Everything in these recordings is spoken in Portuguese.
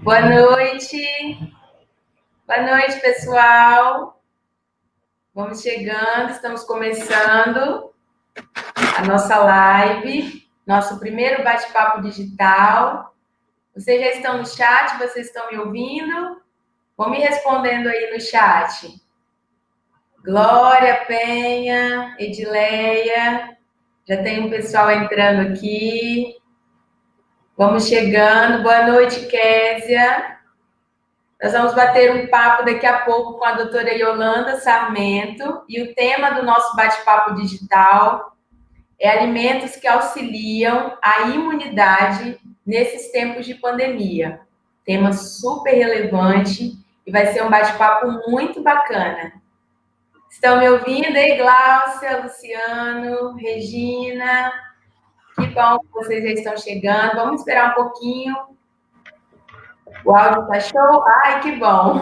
Boa noite. Boa noite, pessoal. Vamos chegando, estamos começando a nossa live, nosso primeiro bate-papo digital. Vocês já estão no chat? Vocês estão me ouvindo? Vão me respondendo aí no chat. Glória, Penha, Edileia. Já tem um pessoal entrando aqui. Vamos chegando. Boa noite, Késia. Nós vamos bater um papo daqui a pouco com a doutora Yolanda Sarmento e o tema do nosso bate-papo digital é alimentos que auxiliam a imunidade nesses tempos de pandemia. Tema super relevante e vai ser um bate-papo muito bacana. Estão me ouvindo aí, Gláucia, Luciano, Regina? Que bom que vocês já estão chegando. Vamos esperar um pouquinho. O áudio tá show? Ai, que bom!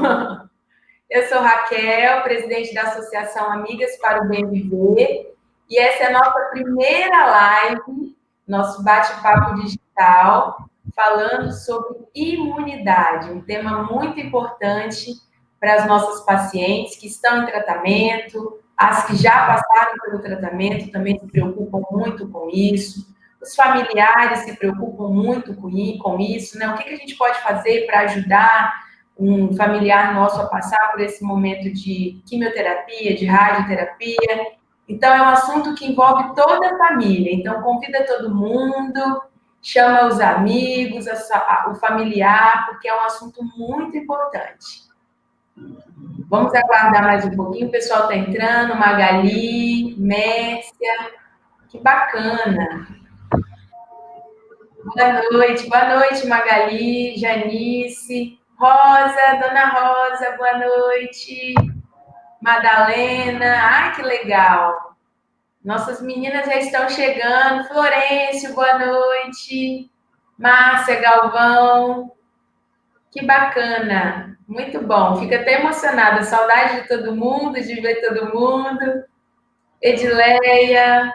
Eu sou Raquel, presidente da Associação Amigas para o Bem Viver, e essa é a nossa primeira live, nosso bate-papo digital, falando sobre imunidade, um tema muito importante para as nossas pacientes que estão em tratamento, as que já passaram pelo tratamento também se preocupam muito com isso, os familiares se preocupam muito com isso, né? O que a gente pode fazer para ajudar um familiar nosso a passar por esse momento de quimioterapia, de radioterapia. Então, é um assunto que envolve toda a família. Então, convida todo mundo, chama os amigos, o familiar, porque é um assunto muito importante. Vamos aguardar mais um pouquinho, o pessoal está entrando, Magali, Mércia, que bacana. Boa noite, Magali, Janice, Rosa, Dona Rosa, boa noite. Madalena, ai que legal. Nossas meninas já estão chegando. Florencio, boa noite. Márcia Galvão, que bacana. Muito bom, fico até emocionada. Saudade de todo mundo, de ver todo mundo. Edileia,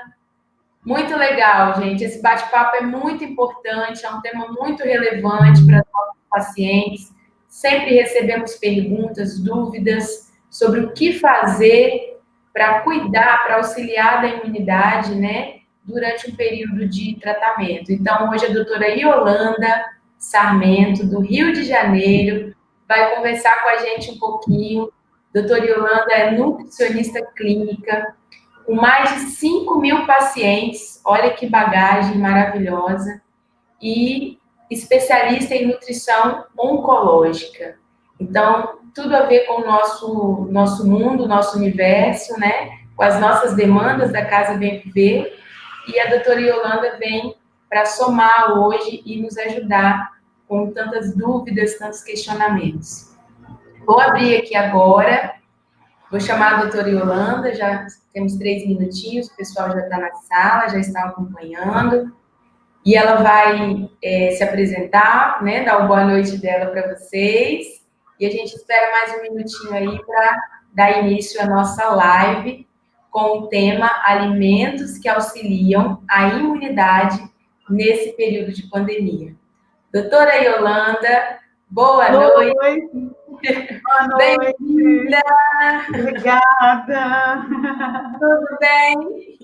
muito legal, gente. Esse bate-papo é muito importante, é um tema muito relevante para os nossos pacientes. Sempre recebemos perguntas, dúvidas sobre o que fazer para cuidar, para auxiliar da imunidade, né, durante um período de tratamento. Então, hoje a doutora Yolanda Sarmento, do Rio de Janeiro, vai conversar com a gente um pouquinho. Doutora Yolanda é nutricionista clínica, com mais de 5.000 pacientes, olha que bagagem maravilhosa, e especialista em nutrição oncológica. Então, tudo a ver com o nosso mundo, nosso universo, né? Com as nossas demandas da Casa Bem Viver. E a doutora Yolanda vem para somar hoje e nos ajudar com tantas dúvidas, tantos questionamentos. Vou abrir aqui agora. Vou chamar a doutora Yolanda, já temos 3 minutinhos, o pessoal já está na sala, já está acompanhando. E ela vai se apresentar, né, dar uma boa noite dela para vocês. E a gente espera mais um minutinho aí para dar início à nossa live com o tema Alimentos que auxiliam a imunidade nesse período de pandemia. Doutora Yolanda, boa noite. Boa noite. Bem-vinda. Obrigada. Tudo bem?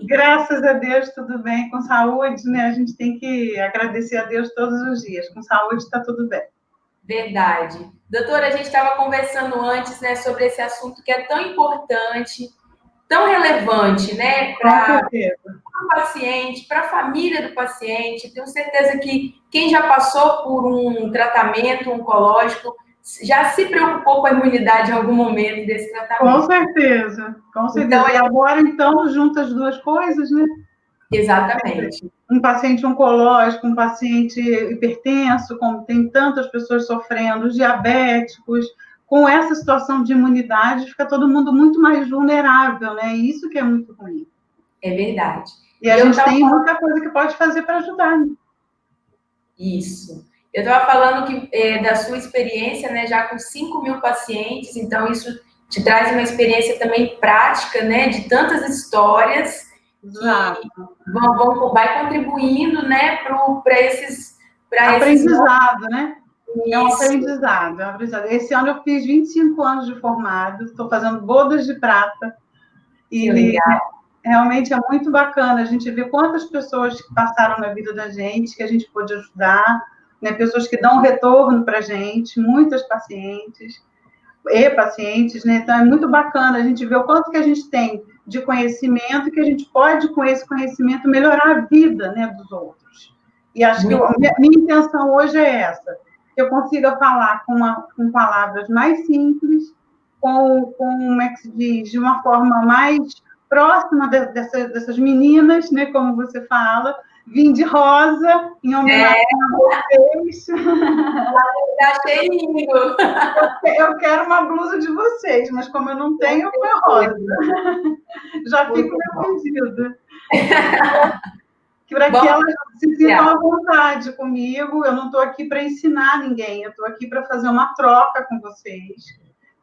Graças a Deus, tudo bem. Com saúde, né? A gente tem que agradecer a Deus todos os dias. Com saúde está tudo bem. Verdade. Doutora, a gente estava conversando antes, né, sobre esse assunto que é tão importante, tão relevante, né, para o paciente, para a família do paciente. Tenho certeza que quem já passou por um tratamento oncológico já se preocupou com a imunidade em algum momento desse tratamento. Com certeza, com certeza. Então, e agora, então, junta as duas coisas, né? Exatamente. Um paciente oncológico, um paciente hipertenso, como tem tantas pessoas sofrendo, os diabéticos, com essa situação de imunidade, fica todo mundo muito mais vulnerável, né? E isso que é muito ruim. É verdade. E a gente tem muita coisa que pode fazer para ajudar, né? Isso. Eu estava falando que, da sua experiência, né, já com 5.000 pacientes, então isso te traz uma experiência também prática, né, de tantas histórias que vai contribuindo, né, para esses aprendizado, né? É um Isso. aprendizado, é um aprendizado. Esse ano eu fiz 25 anos de formado, estou fazendo bodas de prata, Que e legal. realmente é muito bacana a gente ver quantas pessoas que passaram na vida da gente, que a gente pôde ajudar, né? Pessoas que dão retorno para a gente, muitas pacientes e pacientes, né? Então é muito bacana a gente ver o quanto que a gente tem de conhecimento, que a gente pode, com esse conhecimento, melhorar a vida, né, dos outros. E acho que minha intenção hoje é essa, que eu consiga falar com palavras mais simples, como é que se diz, de uma forma mais próxima dessas meninas, né, como você fala, vim de rosa, em homenagem a vocês. Tá cheirinho. Eu quero uma blusa de vocês, mas como eu não tenho, foi rosa. Já fico meio pedido. Para que elas se sintam à vontade comigo. Eu não estou aqui para ensinar ninguém, eu estou aqui para fazer uma troca com vocês.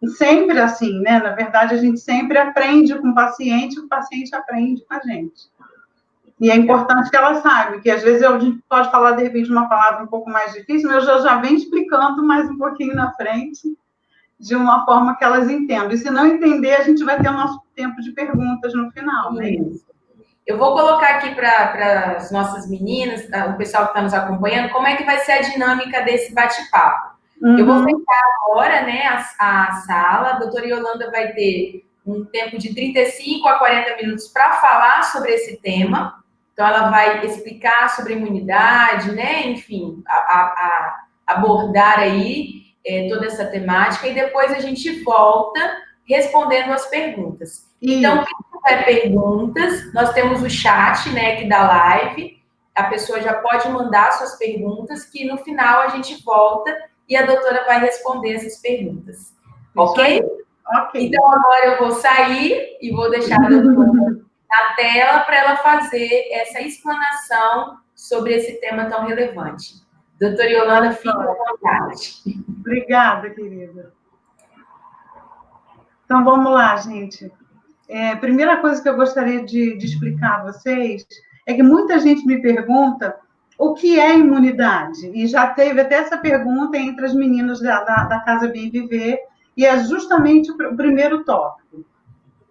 E sempre assim, né? Na verdade, a gente sempre aprende com o paciente aprende com a gente. E é importante que ela saiba que, às vezes, a gente pode falar, de repente, uma palavra um pouco mais difícil, mas eu já venho explicando mais um pouquinho na frente, de uma forma que elas entendam. E se não entender, a gente vai ter o nosso tempo de perguntas no final, né? Eu vou colocar aqui para as nossas meninas, o pessoal que está nos acompanhando, como é que vai ser a dinâmica desse bate-papo. Eu vou fechar agora, né, a sala. A doutora Yolanda vai ter um tempo de 35 a 40 minutos para falar sobre esse tema. Então, ela vai explicar sobre imunidade, né, enfim, abordar aí toda essa temática, e depois a gente volta respondendo as perguntas. Então, quem tiver perguntas, nós temos o chat, né, aqui da live. A pessoa já pode mandar suas perguntas, que no final a gente volta e a doutora vai responder essas perguntas. Ok? Ok. Então, agora eu vou sair e vou deixar a doutora na tela para ela fazer essa explanação sobre esse tema tão relevante. Doutora Yolanda, fique à vontade. Obrigada, querida. Então, vamos lá, gente. Primeira coisa que eu gostaria de explicar a vocês é que muita gente me pergunta o que é imunidade. E já teve até essa pergunta entre as meninas da Casa Bem Viver, e é justamente o primeiro tópico.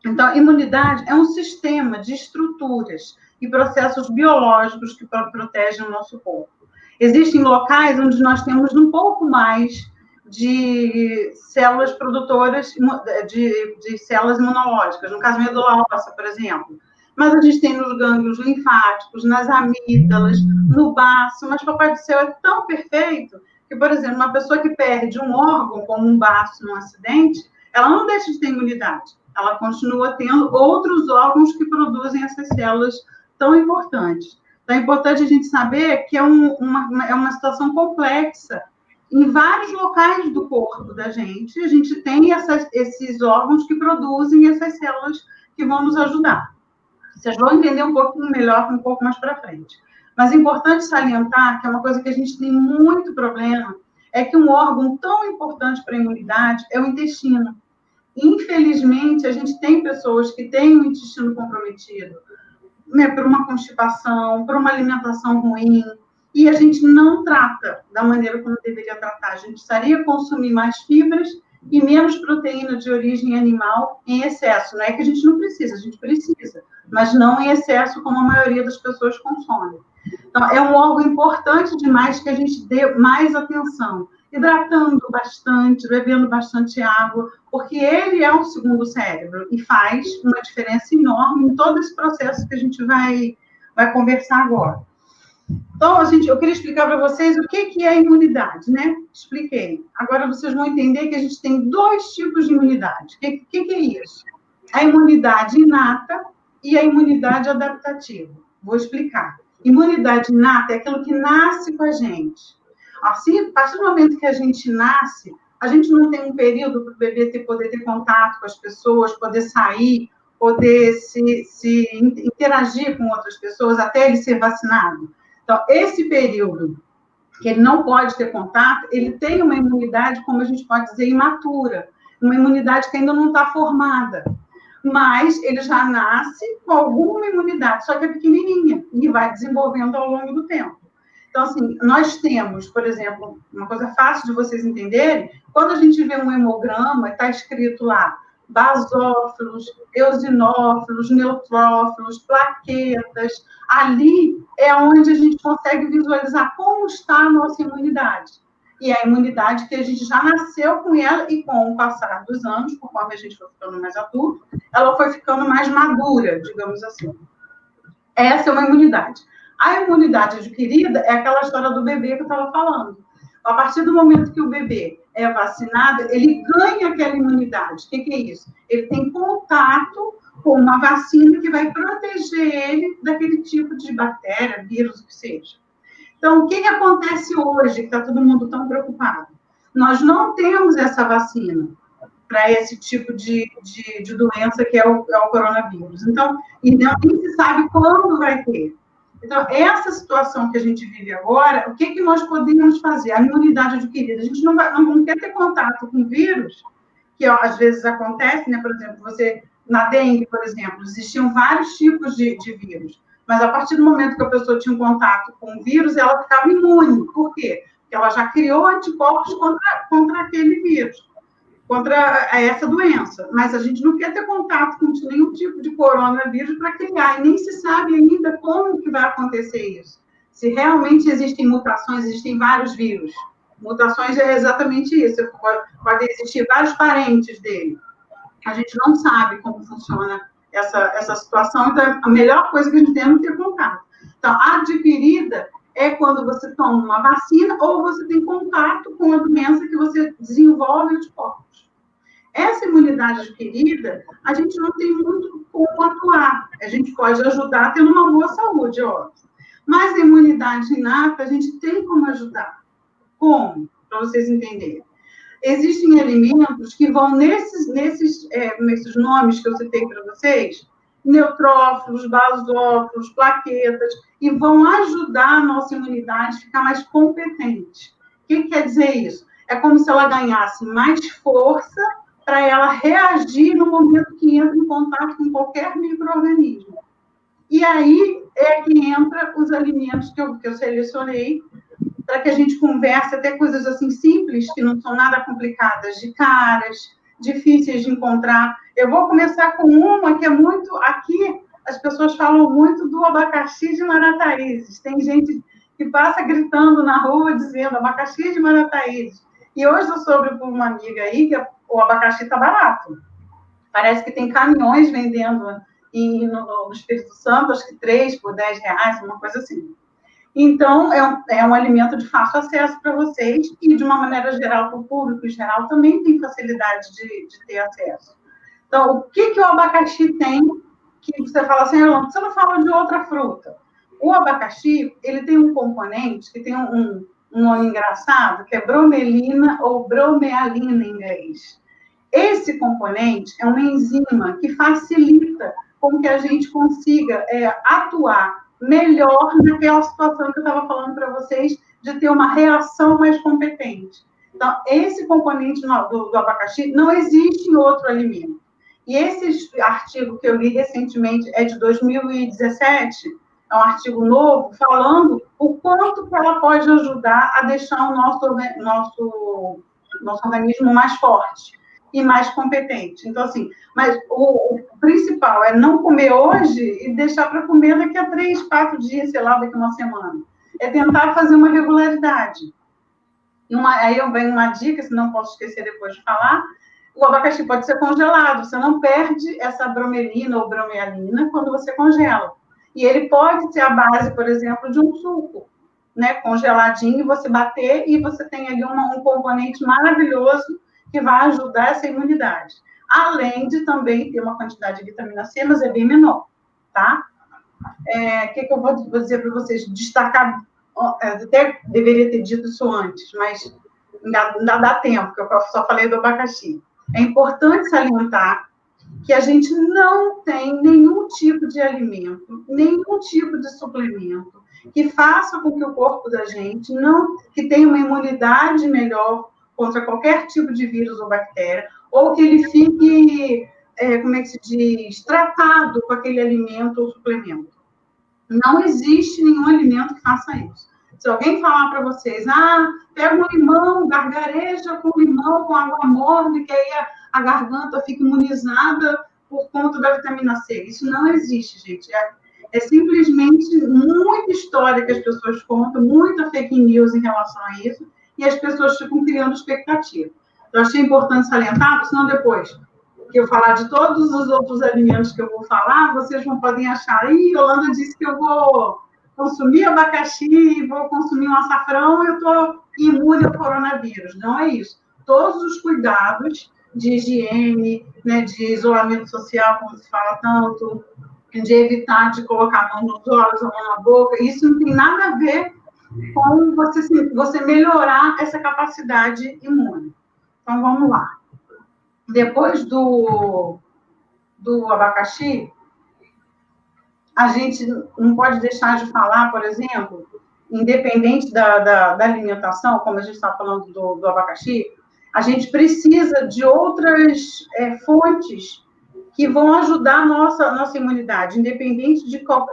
Então, imunidade é um sistema de estruturas e processos biológicos que protegem o nosso corpo. Existem locais onde nós temos um pouco mais de células produtoras de células imunológicas, no caso, medula óssea, por exemplo. Mas a gente tem nos gânglios linfáticos, nas amígdalas, no baço, mas Papai do Céu é tão perfeito que, por exemplo, uma pessoa que perde um órgão, como um baço num acidente, ela não deixa de ter imunidade. Ela continua tendo outros órgãos que produzem essas células tão importantes. Então, é importante a gente saber que é uma situação complexa. Em vários locais do corpo da gente, a gente tem esses órgãos que produzem essas células que vão nos ajudar. Vocês vão entender um pouquinho melhor, um pouco mais para frente. Mas é importante salientar que é uma coisa que a gente tem muito problema, é que um órgão tão importante para a imunidade é o intestino. Infelizmente, a gente tem pessoas que têm o intestino comprometido, né, por uma constipação, por uma alimentação ruim, e a gente não trata da maneira como deveria tratar. A gente precisaria consumir mais fibras e menos proteína de origem animal em excesso. Não é que a gente não precisa, a gente precisa, mas não em excesso como a maioria das pessoas consome. Então, é um órgão importante demais que a gente dê mais atenção, hidratando bastante, bebendo bastante água, porque ele é o segundo cérebro e faz uma diferença enorme em todo esse processo que a gente vai conversar agora. Então, eu queria explicar para vocês o que é a imunidade, né? Expliquei. Agora vocês vão entender que a gente tem dois tipos de imunidade. O que é isso? A imunidade inata e a imunidade adaptativa. Vou explicar. Imunidade inata é aquilo que nasce com a gente. Assim, a partir do momento que a gente nasce, a gente não tem um período para o bebê poder ter contato com as pessoas, poder sair, poder se interagir com outras pessoas até ele ser vacinado. Então, esse período que ele não pode ter contato, ele tem uma imunidade, como a gente pode dizer, imatura, uma imunidade que ainda não está formada, mas ele já nasce com alguma imunidade, só que é pequenininha, e vai desenvolvendo ao longo do tempo. Então, assim, nós temos, por exemplo, uma coisa fácil de vocês entenderem, quando a gente vê um hemograma, está escrito lá basófilos, eosinófilos, neutrófilos, plaquetas, ali é onde a gente consegue visualizar como está a nossa imunidade. E a imunidade que a gente já nasceu com ela e com o passar dos anos, conforme a gente foi ficando mais adulto, ela foi ficando mais madura, digamos assim. Essa é uma imunidade. A imunidade adquirida é aquela história do bebê que eu estava falando. A partir do momento que o bebê é vacinado, ele ganha aquela imunidade. O que é isso? Ele tem contato com uma vacina que vai proteger ele daquele tipo de bactéria, vírus, o que seja. Então, o que acontece hoje, que está todo mundo tão preocupado? Nós não temos essa vacina para esse tipo de doença que é o coronavírus. Então, e nem se sabe quando vai ter. Então, essa situação que a gente vive agora, o que nós podemos fazer? A imunidade adquirida. A gente não quer ter contato com vírus, que ó, às vezes acontece, né? Por exemplo, na dengue, por exemplo, existiam vários tipos de vírus, mas a partir do momento que a pessoa tinha um contato com o vírus, ela ficava imune. Por quê? Porque ela já criou anticorpos contra aquele vírus, contra essa doença. Mas a gente não quer ter contato com nenhum tipo de coronavírus para criar, e nem se sabe ainda como que vai acontecer isso. Se realmente existem mutações, existem vários vírus. Mutações é exatamente isso, pode existir vários parentes dele. A gente não sabe como funciona essa situação, então a melhor coisa que a gente tem é não ter contato. Então, a adquirida é quando você toma uma vacina ou você tem contato com a doença que você desenvolve anticorpos. Essa imunidade adquirida, a gente não tem muito como atuar. A gente pode ajudar tendo uma boa saúde, óbvio. Mas a imunidade inata, a gente tem como ajudar. Como? Para vocês entenderem. Existem alimentos que vão nesses nomes que eu citei para vocês, neutrófilos, basófilos, plaquetas, e vão ajudar a nossa imunidade a ficar mais competente. O que quer dizer isso? É como se ela ganhasse mais força para ela reagir no momento que entra em contato com qualquer micro-organismo. E aí é que entra os alimentos que eu selecionei, para que a gente converse até coisas assim simples, que não são nada complicadas, de caras, difíceis de encontrar. Eu vou começar com uma que é muito... Aqui, as pessoas falam muito do abacaxi de Marataízes. Tem gente que passa gritando na rua, dizendo abacaxi de Marataízes. E hoje eu soube por uma amiga aí que o abacaxi está barato. Parece que tem caminhões vendendo no Espírito Santo, acho que 3 por R$10, uma coisa assim. Então, é um alimento de fácil acesso para vocês e, de uma maneira geral, para o público em geral, também tem facilidade de ter acesso. Então, o que o abacaxi tem que você fala assim, você não fala de outra fruta? O abacaxi, ele tem um componente que tem um nome engraçado, que é bromelina ou bromealina em inglês. Esse componente é uma enzima que facilita com que a gente consiga atuar melhor naquela situação que eu estava falando para vocês, de ter uma reação mais competente. Então, esse componente do abacaxi não existe em outro alimento. E esse artigo que eu li recentemente é de 2017, é um artigo novo, falando o quanto que ela pode ajudar a deixar o nosso organismo mais forte e mais competente. Então, assim, mas o principal é não comer hoje e deixar para comer daqui a 3, 4 dias, sei lá, daqui a uma semana. É tentar fazer uma regularidade. Aí eu venho uma dica, se não posso esquecer depois de falar, o abacaxi pode ser congelado, você não perde essa bromelina ou bromealina quando você congela. E ele pode ser a base, por exemplo, de um suco, né, congeladinho, você bater e você tem ali um componente maravilhoso que vai ajudar essa imunidade. Além de também ter uma quantidade de vitamina C, mas é bem menor, tá? O que eu vou dizer para vocês? Destacar, até deveria ter dito isso antes, mas ainda dá tempo, porque eu só falei do abacaxi. É importante salientar que a gente não tem nenhum tipo de alimento, nenhum tipo de suplemento que faça com que o corpo da gente que tenha uma imunidade melhor contra qualquer tipo de vírus ou bactéria, ou que ele fique, como é que se diz, tratado com aquele alimento ou suplemento. Não existe nenhum alimento que faça isso. Se alguém falar para vocês, pega um limão, gargareja com limão, com água morna, que aí a garganta fica imunizada por conta da vitamina C. Isso não existe, gente. É simplesmente muita história que as pessoas contam, muita fake news em relação a isso, e as pessoas ficam criando expectativa. Eu achei importante salientar, senão depois que eu falar de todos os outros alimentos que eu vou falar, vocês não podem achar, Yolanda disse que eu vou consumir abacaxi e vou consumir um açafrão e eu estou imune ao coronavírus. Não é isso. Todos os cuidados de higiene, né, de isolamento social, como se fala tanto, de evitar de colocar a mão nos olhos, a mão na boca, isso não tem nada a ver com você melhorar essa capacidade imune. Então, vamos lá. Depois do abacaxi, a gente não pode deixar de falar, por exemplo, independente da alimentação, como a gente está falando do abacaxi, a gente precisa de outras fontes que vão ajudar a nossa imunidade, independente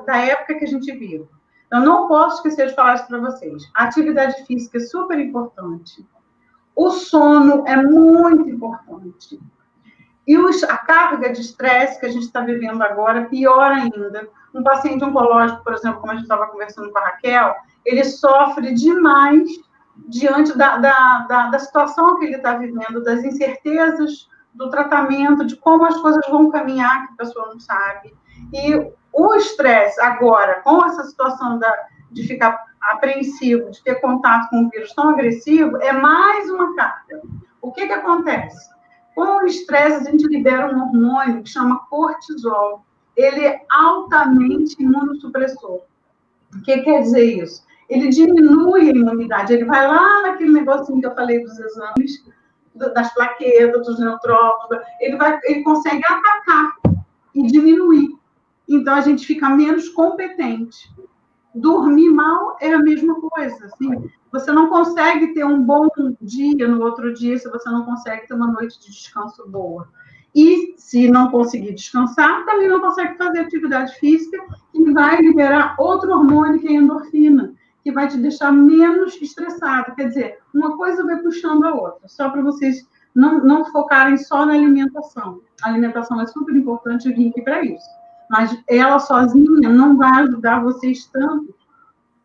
da época que a gente vive. Eu não posso esquecer de falar isso para vocês. A atividade física é super importante. O sono é muito importante. E a carga de estresse que a gente está vivendo agora, pior ainda. Um paciente oncológico, por exemplo, como a gente estava conversando com a Raquel, ele sofre demais diante da situação que ele está vivendo, das incertezas do tratamento, de como as coisas vão caminhar, que a pessoa não sabe. E o estresse agora, com essa situação de ficar apreensivo, de ter contato com um vírus tão agressivo, é mais uma carga. O que acontece? Com o estresse, a gente libera um hormônio que chama cortisol. Ele é altamente imunossupressor. O que quer dizer isso? Ele diminui a imunidade. Ele vai lá naquele negocinho que eu falei dos exames, das plaquetas, dos neutrófilos. Ele consegue atacar e diminuir. Então, a gente fica menos competente. Dormir mal é a mesma coisa, assim. Você não consegue ter um bom dia no outro dia se você não consegue ter uma noite de descanso boa. E se não conseguir descansar, também não consegue fazer atividade física e vai liberar outro hormônio que é a endorfina, que vai te deixar menos estressado. Quer dizer, uma coisa vai puxando a outra, só para vocês não focarem só na alimentação. A alimentação é super importante, eu vim aqui para isso. Mas ela sozinha não vai ajudar vocês tanto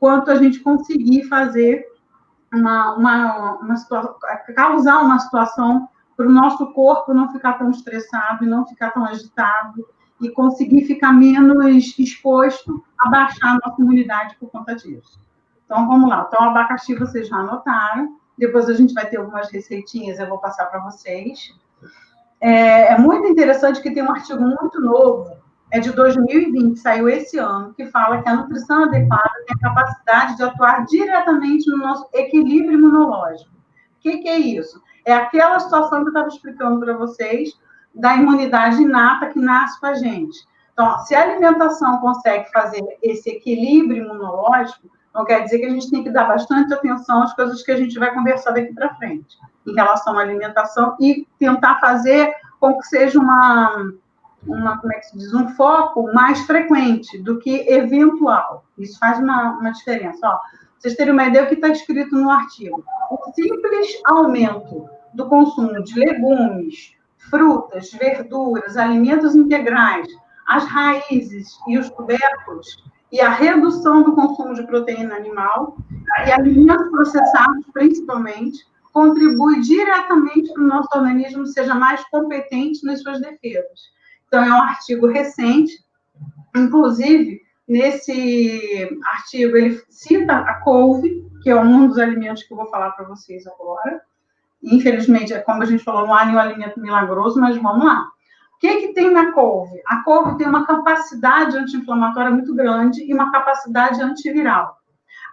quanto a gente conseguir fazer uma situação, causar uma situação para o nosso corpo não ficar tão estressado e não ficar tão agitado e conseguir ficar menos exposto a baixar a nossa imunidade por conta disso. Então, vamos lá. Então, o abacaxi vocês já anotaram. Depois a gente vai ter algumas receitinhas, eu vou passar para vocês. É muito interessante que tem um artigo muito novo, é de 2020, saiu esse ano, que fala que a nutrição adequada tem a capacidade de atuar diretamente no nosso equilíbrio imunológico. O que é isso? É aquela situação que eu estava explicando para vocês, da imunidade inata que nasce com a gente. Então, se a alimentação consegue fazer esse equilíbrio imunológico, não quer dizer que a gente tem que dar bastante atenção às coisas que a gente vai conversar daqui para frente, em relação à alimentação, e tentar fazer com que seja como é que se diz, um foco mais frequente do que eventual. Isso faz uma diferença. Ó, vocês terem uma ideia do que está escrito no artigo. O simples aumento do consumo de legumes, frutas, verduras, alimentos integrais, as raízes e os tubérculos, e a redução do consumo de proteína animal e alimentos processados, principalmente, contribui diretamente para o nosso organismo seja mais competente nas suas defesas. Então, é um artigo recente, inclusive, nesse artigo, ele cita a couve, que é um dos alimentos que eu vou falar para vocês agora. Infelizmente, como a gente falou, não há nenhum alimento milagroso, mas vamos lá. O que tem na couve? A couve tem uma capacidade anti-inflamatória muito grande e uma capacidade antiviral.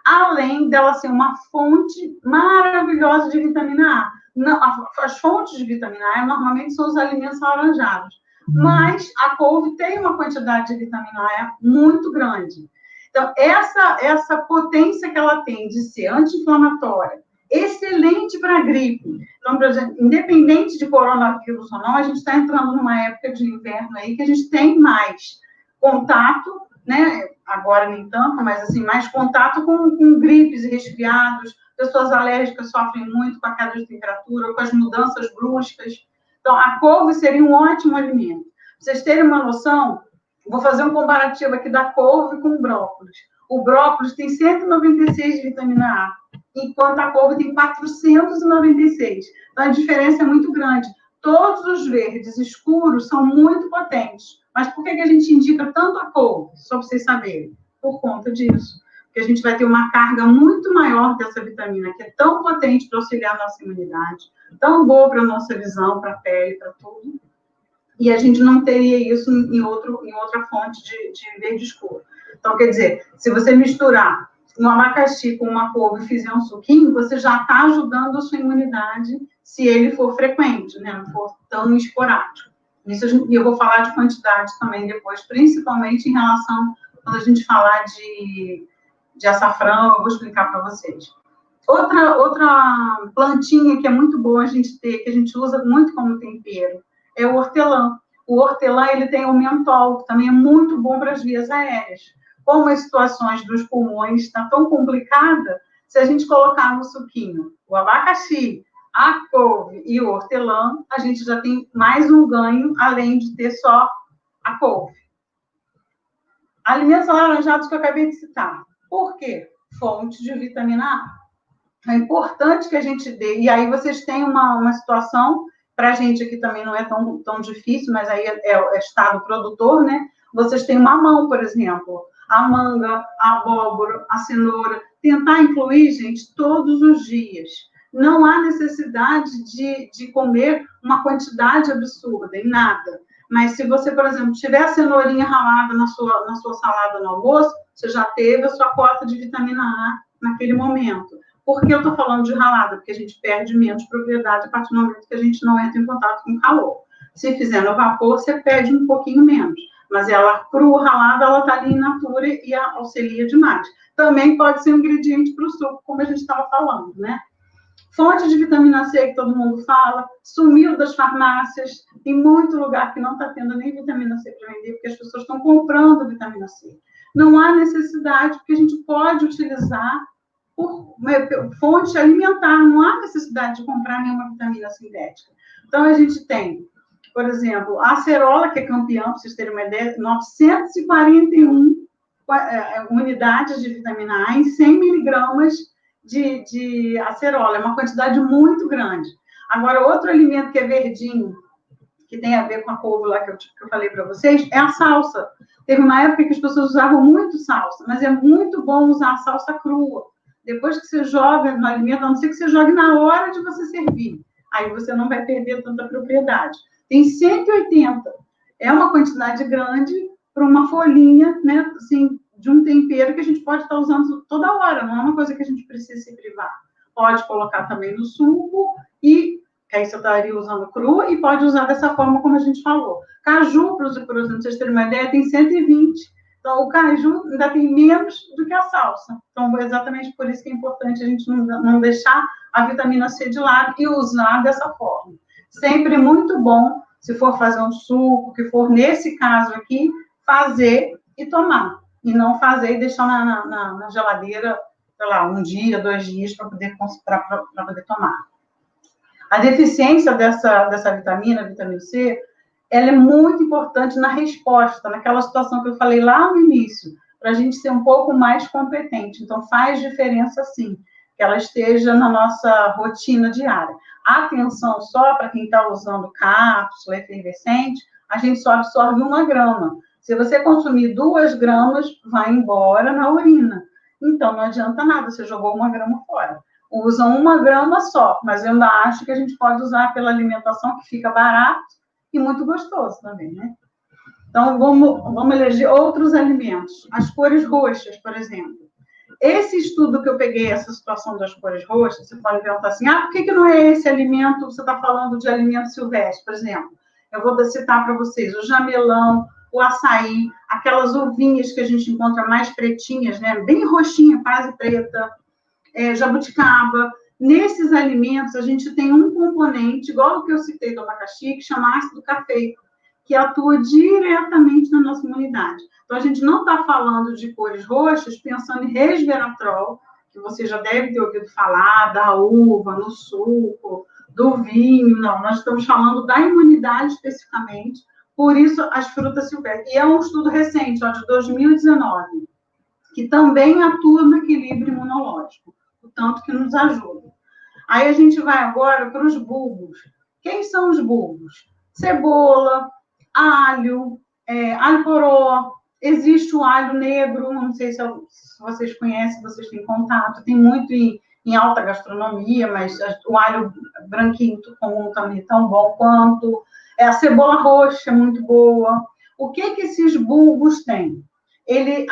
Além dela ser uma fonte maravilhosa de vitamina A. As fontes de vitamina A normalmente são os alimentos alaranjados. Mas a couve tem uma quantidade de vitamina A muito grande. Então, essa potência que ela tem de ser anti-inflamatória, excelente para a gripe. Então, por exemplo, independente de coronavírus ou não, a gente está entrando numa época de inverno aí que a gente tem mais contato né? Agora nem tanto, mas assim, mais contato com gripes e resfriados. Pessoas alérgicas sofrem muito com a queda de temperatura, com as mudanças bruscas. Então, a couve seria um ótimo alimento. Pra vocês terem uma noção, vou fazer um comparativo aqui da couve com o brócolis. O brócolis tem 196 de vitamina A, enquanto a couve tem 496. Então, a diferença é muito grande. Todos os verdes escuros são muito potentes. Mas por que a gente indica tanto a couve? Só para vocês saberem. Por conta disso. Porque a gente vai ter uma carga muito maior dessa vitamina, que é tão potente para auxiliar a nossa imunidade, tão boa para a nossa visão, para a pele, para tudo. E a gente não teria isso em outra fonte de verde escuro. Então, quer dizer, se você misturar um abacaxi com uma couve e fizer um suquinho, você já está ajudando a sua imunidade se ele for frequente, né? Não for tão esporádico. Isso eu vou falar de quantidade também depois, principalmente em relação, quando a gente falar de açafrão, eu vou explicar para vocês. Outra plantinha que é muito boa a gente ter, que a gente usa muito como tempero, é o hortelã. O hortelã, ele tem o mentol, que também é muito bom para as vias aéreas. Como as situações dos pulmões está tão complicada, se a gente colocar no suquinho o abacaxi, a couve e o hortelã, a gente já tem mais um ganho, além de ter só a couve. Alimentos alaranjados que eu acabei de citar. Por quê? Fonte de vitamina A. É importante que a gente dê. E aí vocês têm uma situação, para a gente aqui também não é tão difícil, mas aí é estado produtor, né? Vocês têm mamão, por exemplo, a manga, a abóbora, a cenoura. Tentar incluir, gente, todos os dias. Não há necessidade de comer uma quantidade absurda, em nada. Mas se você, por exemplo, tiver a cenourinha ralada na sua salada no almoço, você já teve a sua cota de vitamina A naquele momento. Por que eu estou falando de ralada? Porque a gente perde menos propriedade a partir do momento que a gente não entra em contato com o calor. Se fizer no vapor, você perde um pouquinho menos. Mas ela crua, ralada, ela está ali in natura e auxilia demais. Também pode ser um ingrediente para o suco, como a gente estava falando, né? Fonte de vitamina C que todo mundo fala, sumiu das farmácias, tem muito lugar que não está tendo nem vitamina C para vender, porque as pessoas estão comprando vitamina C. Não há necessidade, porque a gente pode utilizar por fonte alimentar, não há necessidade de comprar nenhuma vitamina sintética. Então, a gente tem, por exemplo, a acerola, que é campeã, para vocês terem uma ideia, 941 unidades de vitamina A em 100 miligramas de acerola, é uma quantidade muito grande. Agora, outro alimento que é verdinho, que tem a ver com a couve lá que eu falei para vocês, é a salsa. Teve uma época que as pessoas usavam muito salsa, mas é muito bom usar a salsa crua. Depois que você joga no alimento, a não ser que você jogue na hora de você servir, aí você não vai perder tanta propriedade. Tem 180, é uma quantidade grande para uma folhinha, né, assim, de um tempero que a gente pode estar usando toda hora, não é uma coisa que a gente precisa se privar. Pode colocar também no suco, e aí você estaria usando cru, e pode usar dessa forma como a gente falou. Caju, por exemplo, vocês terem uma ideia, tem 120. Então, o caju ainda tem menos do que a salsa. Então, é exatamente por isso que é importante a gente não deixar a vitamina C de lado e usar dessa forma. Sempre muito bom, se for fazer um suco, que for nesse caso aqui, fazer e tomar. E não fazer e deixar na geladeira, sei lá, um dia, 2 dias para poder tomar. A deficiência dessa vitamina, vitamina C, ela é muito importante na resposta, naquela situação que eu falei lá no início, para a gente ser um pouco mais competente. Então, faz diferença, sim, que ela esteja na nossa rotina diária. Atenção só para quem está usando cápsula efervescente, a gente só absorve 1 grama. Se você consumir 2 gramas, vai embora na urina. Então, não adianta nada, você jogou 1 grama fora. Usam 1 grama só, mas eu ainda acho que a gente pode usar pela alimentação, que fica barato e muito gostoso também, né? Então, vamos eleger outros alimentos. As cores roxas, por exemplo. Esse estudo que eu peguei, essa situação das cores roxas, você pode perguntar assim, por que não é esse alimento, você está falando de alimento silvestre, por exemplo. Eu vou citar para vocês o jamelão, o açaí, aquelas uvinhas que a gente encontra mais pretinhas, né? Bem roxinha, quase preta, jabuticaba. Nesses alimentos, a gente tem um componente, igual o que eu citei do abacaxi, que chama ácido cafeico, que atua diretamente na nossa imunidade. Então, a gente não está falando de cores roxas pensando em resveratrol, que você já deve ter ouvido falar, da uva, no suco, do vinho, não. Nós estamos falando da imunidade especificamente, por isso as frutas silvestres. E é um estudo recente, ó, de 2019, que também atua no equilíbrio imunológico, o tanto que nos ajuda. Aí a gente vai agora para os bulbos. Quem são os bulbos? Cebola, alho, alho poró, existe o alho negro, não sei se vocês conhecem, se vocês têm contato, tem muito em alta gastronomia, mas o alho branquinho comum também é tão bom quanto. A cebola roxa é muito boa. O que esses bulbos têm? Ele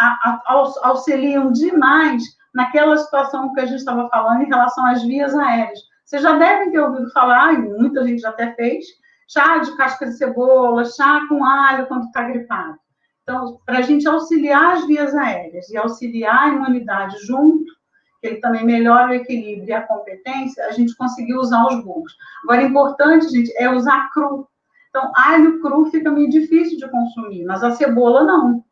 auxiliam demais naquela situação que a gente estava falando em relação às vias aéreas. Vocês já devem ter ouvido falar, e muita gente já até fez, chá de casca de cebola, chá com alho quando está gripado. Então, para a gente auxiliar as vias aéreas e auxiliar a imunidade junto, que ele também melhora o equilíbrio e a competência, a gente conseguiu usar os bulbos. Agora, importante, gente, é usar cru. Então, alho cru fica meio difícil de consumir, mas a cebola não.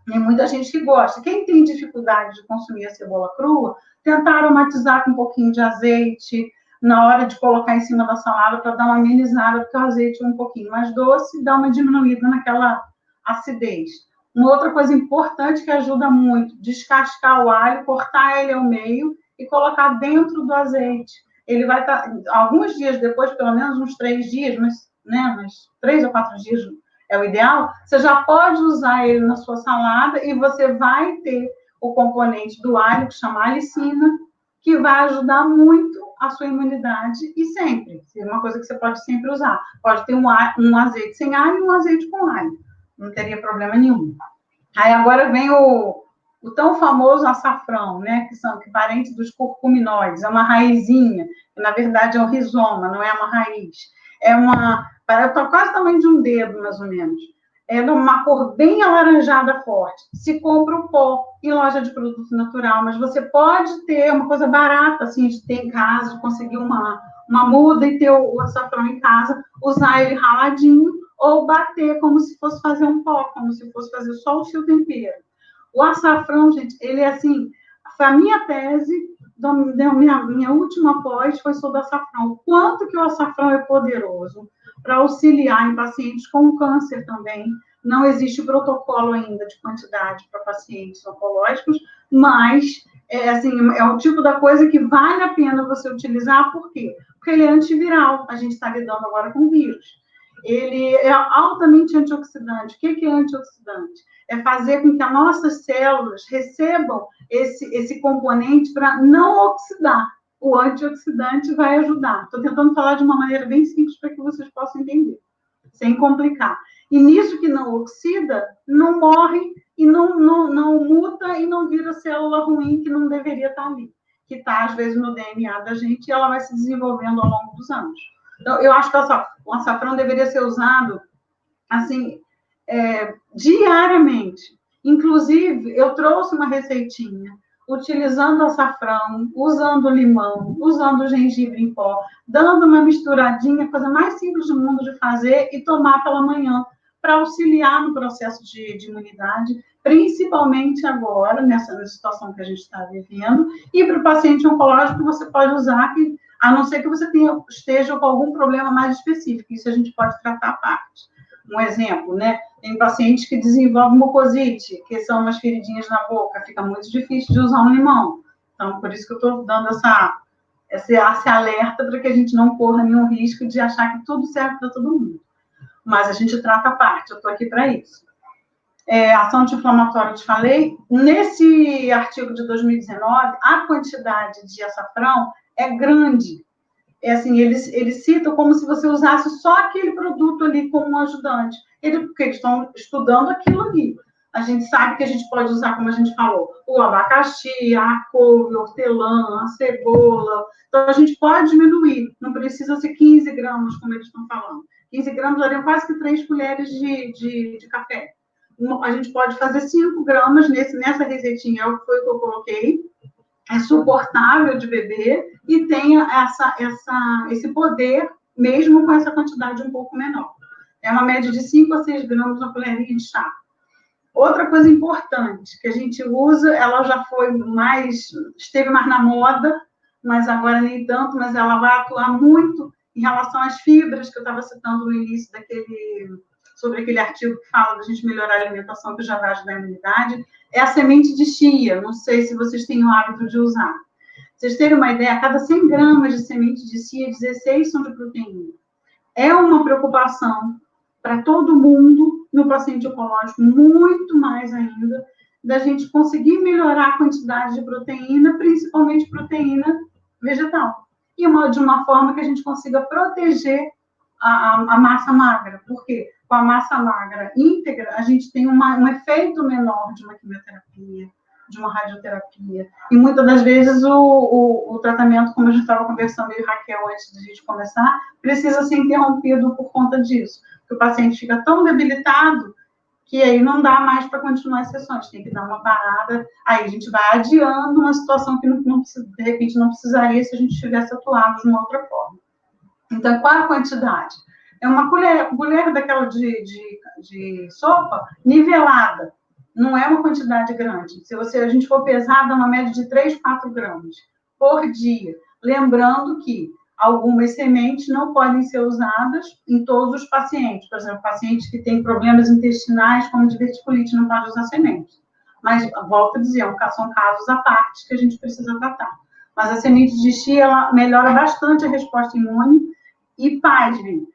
Tem muita gente que gosta. Quem tem dificuldade de consumir a cebola crua, tentar aromatizar com um pouquinho de azeite na hora de colocar em cima da salada para dar uma amenizada, porque o azeite é um pouquinho mais doce e dá uma diminuída naquela acidez. Uma outra coisa importante que ajuda muito, descascar o alho, cortar ele ao meio e colocar dentro do azeite. Ele vai estar, alguns dias depois, pelo menos uns 3 dias, mas 3 ou 4 dias é o ideal, você já pode usar ele na sua salada e você vai ter o componente do alho, que chama alicina, que vai ajudar muito a sua imunidade e sempre. É uma coisa que você pode sempre usar. Pode ter um azeite sem alho e um azeite com alho. Não teria problema nenhum. Aí agora vem o tão famoso açafrão, né? Que parente dos curcuminoides. É uma raizinha, que na verdade é um rizoma, não é uma raiz. Está quase o tamanho de um dedo, mais ou menos. É uma cor bem alaranjada forte. Se compra o pó em loja de produto natural, mas você pode ter uma coisa barata, assim, de ter em casa, de conseguir uma muda e ter o açafrão em casa, usar ele raladinho ou bater como se fosse fazer um pó, como se fosse fazer só o seu tempero. O açafrão, gente, ele é assim, foi a minha tese, minha última pós foi sobre açafrão. O quanto que o açafrão é poderoso para auxiliar em pacientes com câncer também. Não existe protocolo ainda de quantidade para pacientes oncológicos, mas é o tipo da coisa que vale a pena você utilizar, por quê? Porque ele é antiviral, a gente está lidando agora com vírus. Ele é altamente antioxidante. O que é antioxidante? É fazer com que as nossas células recebam esse componente para não oxidar. O antioxidante vai ajudar. Estou tentando falar de uma maneira bem simples para que vocês possam entender, sem complicar. E nisso que não oxida, não morre e não muta e não vira célula ruim que não deveria estar ali, que está, às vezes, no DNA da gente e ela vai se desenvolvendo ao longo dos anos. Então, eu acho que o açafrão deveria ser usado, assim, diariamente. Inclusive, eu trouxe uma receitinha utilizando açafrão, usando limão, usando gengibre em pó, dando uma misturadinha, coisa mais simples do mundo de fazer, e tomar pela manhã, para auxiliar no processo de imunidade, principalmente agora, nessa situação que a gente está vivendo, e para o paciente oncológico você pode usar, a não ser que você esteja com algum problema mais específico, isso a gente pode tratar à parte. Um exemplo, né? Tem pacientes que desenvolvem mucosite, que são umas feridinhas na boca, fica muito difícil de usar um limão. Então, por isso que eu estou dando esse alerta para que a gente não corra nenhum risco de achar que tudo serve para todo mundo. Mas a gente trata a parte, eu estou aqui para isso. Ação anti-inflamatória, eu te falei. Nesse artigo de 2019, a quantidade de açafrão é grande. Assim, eles citam como se você usasse só aquele produto ali como um ajudante. Porque eles estão estudando aquilo ali. A gente sabe que a gente pode usar, como a gente falou, o abacaxi, a couve, o hortelã, a cebola. Então, a gente pode diminuir. Não precisa ser 15 gramas, como eles estão falando. 15 gramas dariam quase que 3 colheres de café. A gente pode fazer 5 gramas nessa receitinha, foi o que eu coloquei. É suportável de beber e tem esse poder, mesmo com essa quantidade um pouco menor. É uma média de 5 a 6 gramas na colherinha de chá. Outra coisa importante que a gente usa, ela já esteve mais na moda, mas agora nem tanto, mas ela vai atuar muito em relação às fibras que eu estava citando no início sobre aquele artigo que fala da gente melhorar a alimentação, que já vai ajudar a imunidade, é a semente de chia. Não sei se vocês têm o hábito de usar. Pra vocês terem uma ideia, a cada 100 gramas de semente de chia, 16 são de proteína. É uma preocupação para todo mundo, no paciente oncológico, muito mais ainda, da gente conseguir melhorar a quantidade de proteína, principalmente proteína vegetal. E de uma forma que a gente consiga proteger a massa magra. Por quê? Com a massa magra íntegra, a gente tem um efeito menor de uma quimioterapia, de uma radioterapia. E muitas das vezes o tratamento, como a gente estava conversando eu e Raquel antes de a gente começar, precisa ser interrompido por conta disso. Porque o paciente fica tão debilitado que aí não dá mais para continuar as sessões, tem que dar uma parada, aí a gente vai adiando uma situação que de repente não precisaria se a gente tivesse atuado de uma outra forma. Então, qual a quantidade? É uma colher daquela de sopa nivelada, não é uma quantidade grande. Se a gente for pesar, dá uma média de 3, 4 gramas por dia. Lembrando que algumas sementes não podem ser usadas em todos os pacientes. Por exemplo, pacientes que têm problemas intestinais, como diverticulite, não pode usar sementes. Mas, volto a dizer, são casos à parte que a gente precisa tratar. Mas a semente de chia, ela melhora bastante a resposta imune e, pasmem,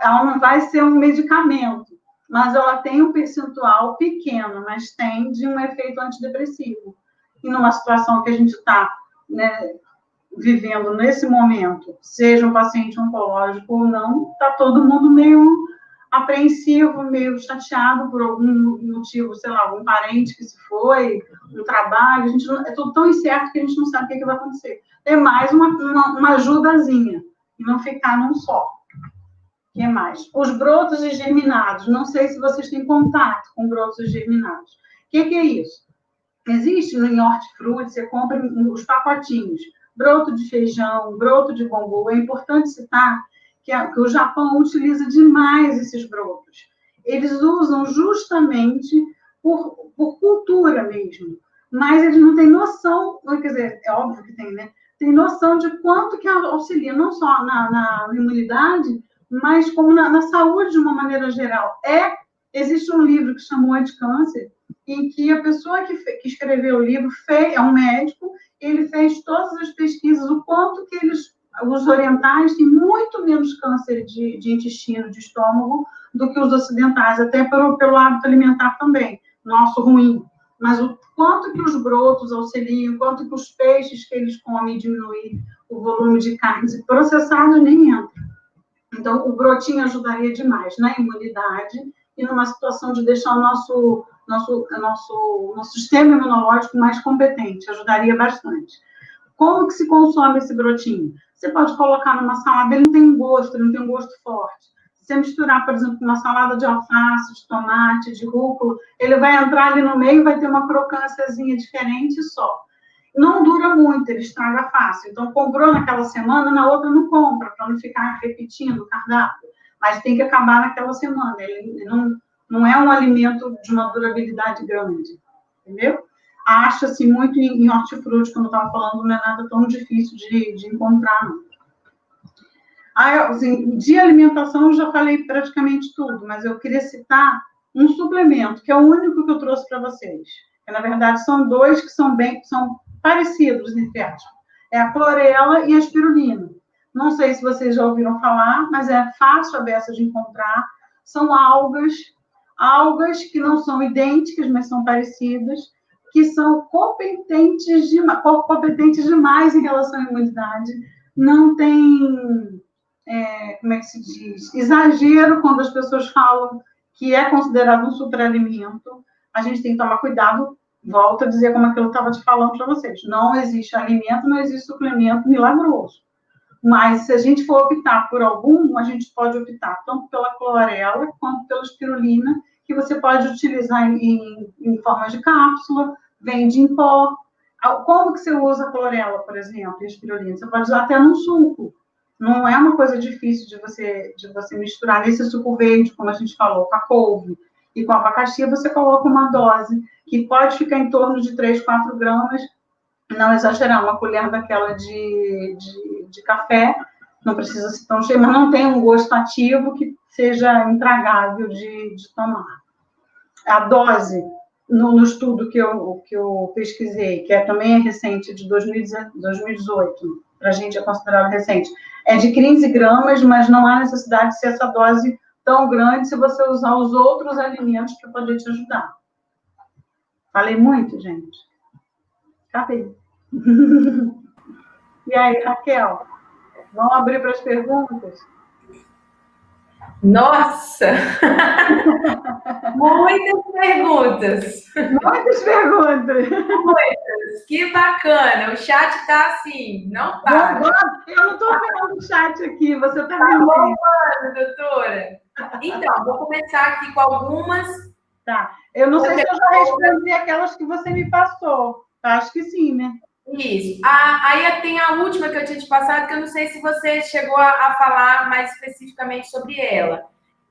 ela não vai ser um medicamento, mas ela tem um percentual pequeno, mas tem de um efeito antidepressivo. E numa situação que a gente está, né, vivendo nesse momento, seja um paciente oncológico ou não, está todo mundo meio apreensivo, meio chateado por algum motivo, sei lá, algum parente que se foi, no trabalho, é tudo tão incerto que a gente não sabe o que vai acontecer. É mais uma ajudazinha, e não ficar num só. O que mais? Os brotos germinados. Não sei se vocês têm contato com brotos germinados. O que é isso? Existe no hortifruti, você compra os pacotinhos. Broto de feijão, broto de bambu. É importante citar que o Japão utiliza demais esses brotos. Eles usam justamente por cultura mesmo. Mas eles não têm noção, quer dizer, é óbvio que tem, né? Tem noção de quanto que auxilia, não só na imunidade, mas como na saúde de uma maneira geral. Existe um livro que chamou Anticâncer, em que a pessoa que escreveu o livro é um médico, ele fez todas as pesquisas, o quanto que os orientais têm muito menos câncer de intestino, de estômago, do que os ocidentais, até pelo hábito alimentar também, nosso ruim. Mas o quanto que os brotos auxiliam, o quanto que os peixes que eles comem diminuem o volume de carnes processadas nem entra. Então, o brotinho ajudaria demais na imunidade e numa situação de deixar o nosso sistema imunológico mais competente, ajudaria bastante. Como que se consome esse brotinho? Você pode colocar numa salada, ele não tem um gosto forte. Se você misturar, por exemplo, uma salada de alface, de tomate, de rúcula, ele vai entrar ali no meio e vai ter uma crocânciazinha diferente só. Não dura muito, ele estraga fácil. Então, comprou naquela semana, na outra não compra, para não ficar repetindo o cardápio. Mas tem que acabar naquela semana. Ele não é um alimento de uma durabilidade grande, entendeu? Acha-se muito em hortifruti, como eu estava falando, não é nada tão difícil de encontrar, não. Assim, de alimentação, eu já falei praticamente tudo, mas eu queria citar um suplemento, que é o único que eu trouxe para vocês. Que, na verdade, são dois que são parecidos, entre aspas. É a clorela e a espirulina. Não sei se vocês já ouviram falar, mas é fácil a beça de encontrar. São algas que não são idênticas, mas são parecidas, que são competentes demais em relação à imunidade. Não tem, como é que se diz, exagero quando as pessoas falam que é considerado um superalimento. A gente tem que tomar cuidado. Volto a dizer como aquilo estava te falando para vocês. Não existe alimento, não existe suplemento milagroso. Mas se a gente for optar por algum, a gente pode optar tanto pela clorela quanto pela espirulina, que você pode utilizar em forma de cápsula, vende em pó. Como que você usa a clorela, por exemplo, e a espirulina? Você pode usar até num suco. Não é uma coisa difícil de você misturar nesse suco verde, como a gente falou, com a couve e com o abacaxi, você coloca uma dose que pode ficar em torno de 3, 4 gramas, não exagerar, uma colher daquela de café, não precisa ser tão cheio, mas não tem um gosto ativo que seja intragável de tomar. A dose, no estudo que eu pesquisei, que também é recente, de 2018, para a gente é considerado recente, é de 15 gramas, mas não há necessidade de ser essa dose tão grande se você usar os outros alimentos para poder te ajudar. Falei muito, gente? Acabei. E aí, Raquel, vamos abrir para as perguntas? Nossa! Muitas perguntas. Muitas perguntas. Muitas. Que bacana. O chat está assim, não para. Eu não estou vendo o chat aqui, você está Tá vendo? bombando, doutora. Então, vou começar aqui com algumas. Tá. Eu não sei se eu já respondi aquelas que você me passou. Acho que sim, né? Isso. Aí tem a última que eu tinha te passado, que eu não sei se você chegou a falar mais especificamente sobre ela,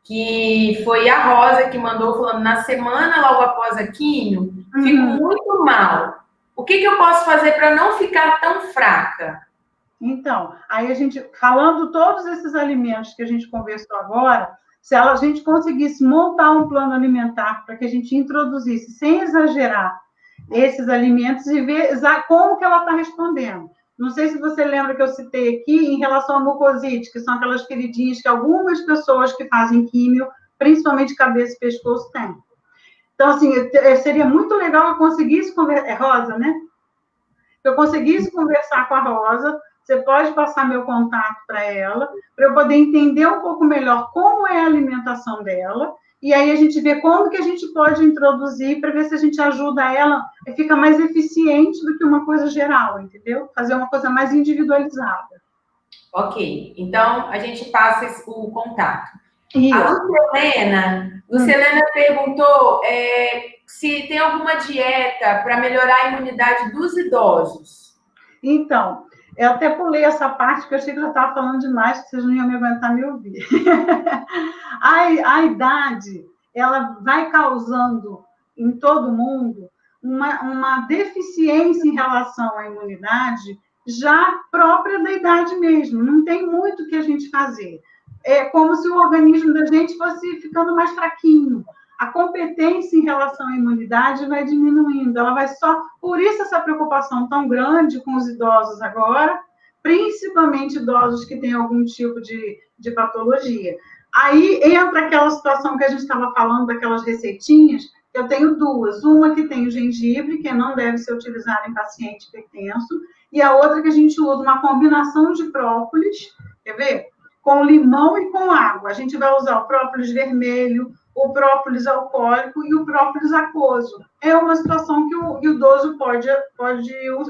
que foi a Rosa que mandou falando, na semana logo após a quimio, fico muito mal. O que eu posso fazer para não ficar tão fraca? Então, aí a gente, falando todos esses alimentos que a gente conversou agora, se a gente conseguisse montar um plano alimentar para que a gente introduzisse, sem exagerar, esses alimentos e ver como que ela está respondendo. Não sei se você lembra que eu citei aqui em relação à mucosite, que são aquelas queridinhas que algumas pessoas que fazem químio, principalmente cabeça e pescoço, têm. Então, assim, seria muito legal eu conseguisse conversar... É Rosa, né? Eu conseguisse conversar com a Rosa, você pode passar meu contato para ela, para eu poder entender um pouco melhor como é a alimentação dela, e aí a gente vê como que a gente pode introduzir para ver se a gente ajuda ela e fica mais eficiente do que uma coisa geral, entendeu? Fazer uma coisa mais individualizada. Ok, então a gente passa o contato. Isso. A Lucilena perguntou se tem alguma dieta para melhorar a imunidade dos idosos. Então, eu até pulei essa parte, porque eu achei que eu estava falando demais, que vocês não iam me aguentar me ouvir. A idade, ela vai causando em todo mundo uma deficiência em relação à imunidade já própria da idade mesmo. Não tem muito o que a gente fazer. É como se o organismo da gente fosse ficando mais fraquinho. A competência em relação à imunidade vai diminuindo, ela vai só... Por isso essa preocupação tão grande com os idosos agora, principalmente idosos que têm algum tipo de patologia. Aí entra aquela situação que a gente estava falando, daquelas receitinhas, eu tenho duas. Uma que tem o gengibre, que não deve ser utilizado em paciente hipertenso, e a outra que a gente usa uma combinação de própolis, quer ver? Com limão e com água. A gente vai usar o própolis vermelho, o própolis alcoólico e o própolis aquoso. É uma situação que o idoso pode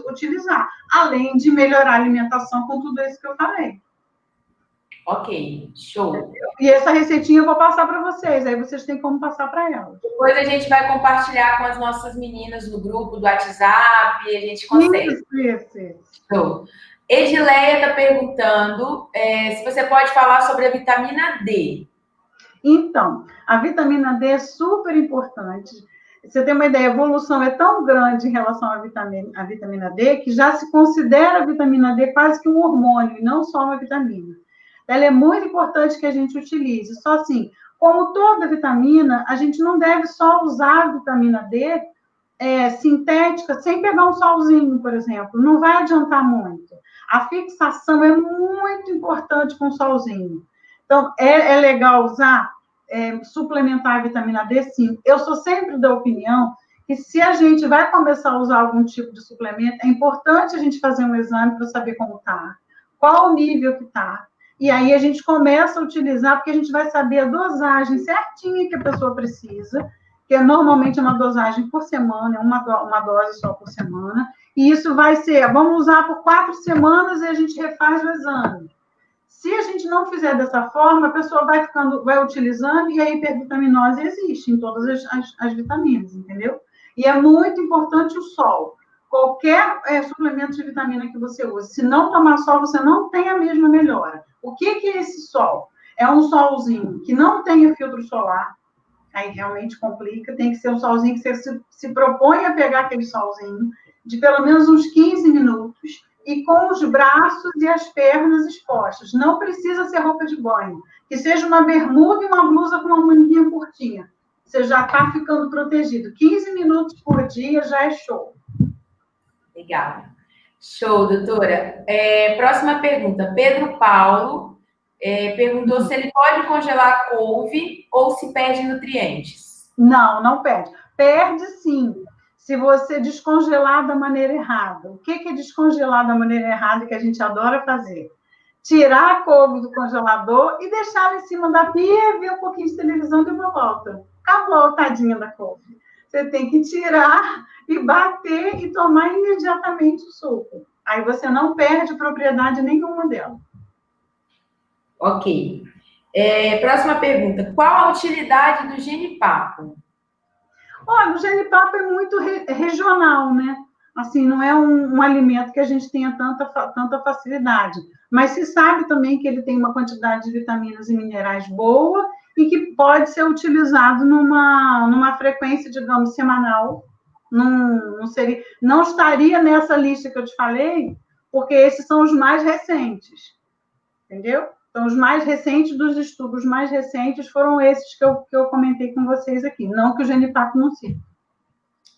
utilizar, além de melhorar a alimentação com tudo isso que eu falei. Ok, show. E essa receitinha eu vou passar para vocês, aí vocês têm como passar para elas. Depois a gente vai compartilhar com as nossas meninas no grupo do WhatsApp e a gente consegue. Isso. Show. Edileia está perguntando se você pode falar sobre a vitamina D. Então, a vitamina D é super importante. Você tem uma ideia, a evolução é tão grande em relação à vitamina D que já se considera a vitamina D quase que um hormônio, e não só uma vitamina. Ela é muito importante que a gente utilize. Só assim, como toda vitamina, a gente não deve só usar a vitamina D sintética sem pegar um solzinho, por exemplo. Não vai adiantar muito. A fixação é muito importante com o solzinho. Então, é legal usar, suplementar a vitamina D, sim. Eu sou sempre da opinião que se a gente vai começar a usar algum tipo de suplemento, é importante a gente fazer um exame para saber como está, qual o nível que está. E aí a gente começa a utilizar, porque a gente vai saber a dosagem certinha que a pessoa precisa, que é normalmente uma dosagem por semana, uma dose só por semana. E isso vai ser, vamos usar por 4 semanas e a gente refaz o exame. Se a gente não fizer dessa forma, a pessoa vai utilizando e a hipervitaminose existe em todas as vitaminas, entendeu? E é muito importante o sol. Qualquer suplemento de vitamina que você use, se não tomar sol, você não tem a mesma melhora. O que é esse sol? É um solzinho que não tenha filtro solar, aí realmente complica, tem que ser um solzinho que você se propõe a pegar aquele solzinho de pelo menos uns 15 minutos e com os braços e as pernas expostas. Não precisa ser roupa de banho, que seja uma bermuda e uma blusa com uma manguinha curtinha. Você já está ficando protegido. 15 minutos por dia já é show. Legal. Show, doutora. Próxima pergunta. Pedro Paulo perguntou se ele pode congelar a couve ou se perde nutrientes. Não, não perde. Perde sim, se você descongelar da maneira errada. O que é descongelar da maneira errada que a gente adora fazer? Tirar a couve do congelador e deixar ela em cima da pia, ver um pouquinho de televisão e depois volta. Acabou, tadinha da couve. Você tem que tirar e bater e tomar imediatamente o suco. Aí você não perde propriedade nenhuma dela. Ok. Próxima pergunta. Qual a utilidade do genipapo? Olha, o genipapo é muito regional, né? Assim, não é um alimento que a gente tenha tanta facilidade. Mas se sabe também que ele tem uma quantidade de vitaminas e minerais boa e que pode ser utilizado numa frequência, digamos, semanal. Não estaria nessa lista que eu te falei, porque esses são os mais recentes. Entendeu? Então, os mais recentes dos estudos mais recentes foram esses que eu comentei com vocês aqui. Não que o genipapo não sirva.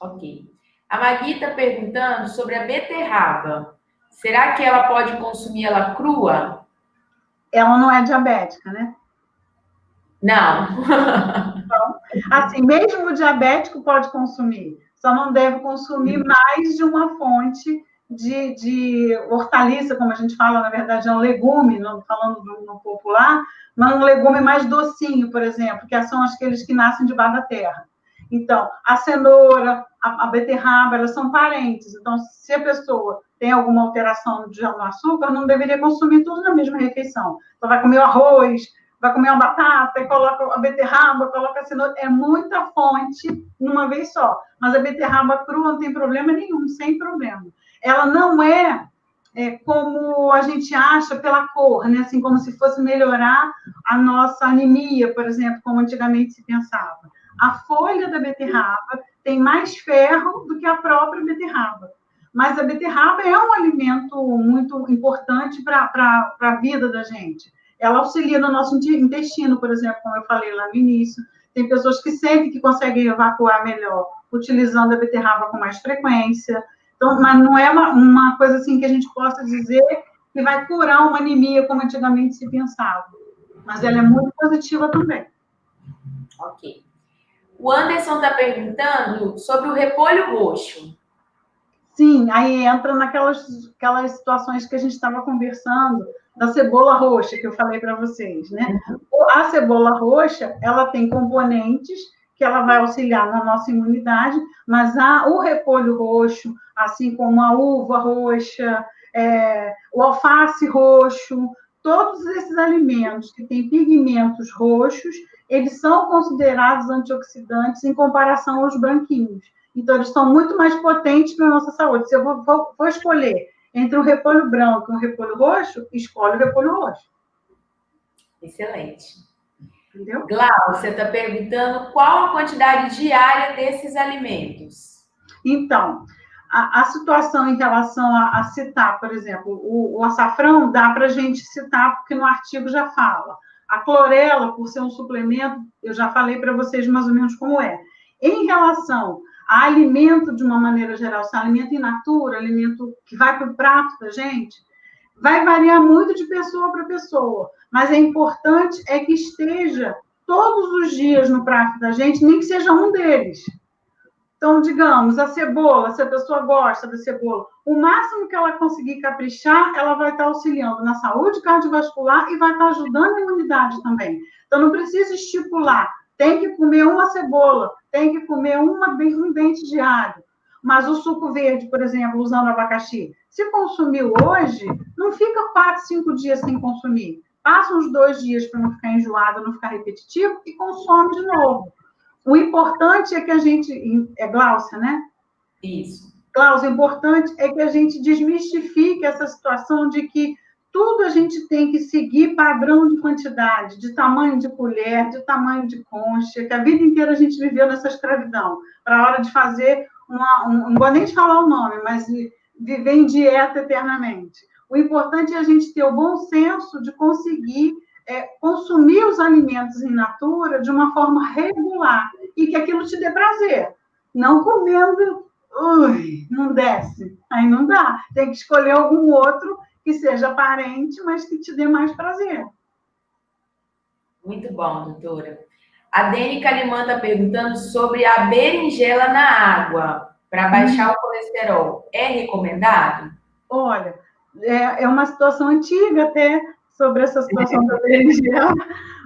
Ok. A Magui está perguntando sobre a beterraba. Será que ela pode consumir ela crua? Ela não é diabética, né? Não. Então, assim, mesmo o diabético pode consumir. Só não deve consumir mais de uma fonte de hortaliça, como a gente fala, na verdade, é um legume, não falando no popular, mas um legume mais docinho, por exemplo, que são aqueles que nascem debaixo da terra. Então, a cenoura, a beterraba, elas são parentes. Então, se a pessoa tem alguma alteração no açúcar, não deveria consumir tudo na mesma refeição. Então, vai comer o arroz, vai comer uma batata, e coloca a beterraba, coloca a cenoura. É muita fonte numa vez só. Mas a beterraba crua não tem problema nenhum, sem problema. Ela não é como a gente acha pela cor, né? Assim, como se fosse melhorar a nossa anemia, por exemplo, como antigamente se pensava. A folha da beterraba tem mais ferro do que a própria beterraba. Mas a beterraba é um alimento muito importante para a vida da gente. Ela auxilia no nosso intestino, por exemplo, como eu falei lá no início. Tem pessoas que sentem que conseguem evacuar melhor utilizando a beterraba com mais frequência. Então, mas não é uma coisa assim que a gente possa dizer que vai curar uma anemia, como antigamente se pensava. Mas ela é muito positiva também. Ok. O Anderson está perguntando sobre o repolho roxo. Sim, aí entra naquelas situações que a gente estava conversando, da cebola roxa, que eu falei para vocês, né? A cebola roxa, ela tem componentes que ela vai auxiliar na nossa imunidade, mas o repolho roxo, assim como a uva roxa, o alface roxo, todos esses alimentos que têm pigmentos roxos, eles são considerados antioxidantes em comparação aos branquinhos. Então, eles são muito mais potentes para a nossa saúde. Se eu vou escolher entre um repolho branco e um repolho roxo, escolhe o repolho roxo. Excelente. Entendeu? Glaucia está perguntando qual a quantidade diária desses alimentos. Então, a situação em relação a citar, por exemplo, o açafrão, dá para a gente citar, porque no artigo já fala. A clorela, por ser um suplemento, eu já falei para vocês mais ou menos como é. Em relação a alimento, de uma maneira geral, se é alimento in natura, alimento que vai para o prato da gente, vai variar muito de pessoa para pessoa, mas é importante que esteja todos os dias no prato da gente, nem que seja um deles. Então, digamos, a cebola, se a pessoa gosta da cebola, o máximo que ela conseguir caprichar, ela vai estar auxiliando na saúde cardiovascular e vai estar ajudando a imunidade também. Então, não precisa estipular, tem que comer uma cebola, tem que comer um dente de alho. Mas o suco verde, por exemplo, usando abacaxi, se consumiu hoje, não fica 4, 5 dias sem consumir. Passa uns 2 dias para não ficar enjoado, não ficar repetitivo e consome de novo. O importante é que a gente... É Glaucia, né? Isso. Glaucia, o importante é que a gente desmistifique essa situação de que tudo a gente tem que seguir padrão de quantidade, de tamanho de colher, de tamanho de concha, que a vida inteira a gente viveu nessa escravidão. Para a hora de fazer, não vou nem te falar o nome, mas viver em dieta eternamente. O importante é a gente ter o bom senso de conseguir consumir os alimentos in natura de uma forma regular e que aquilo te dê prazer. Não comendo, não desce, aí não dá. Tem que escolher algum outro que seja aparente, mas que te dê mais prazer. Muito bom, doutora. A Dene Calimã está perguntando sobre a berinjela na água para baixar o colesterol. É recomendado? Olha, é uma situação antiga até sobre essa situação da berinjela,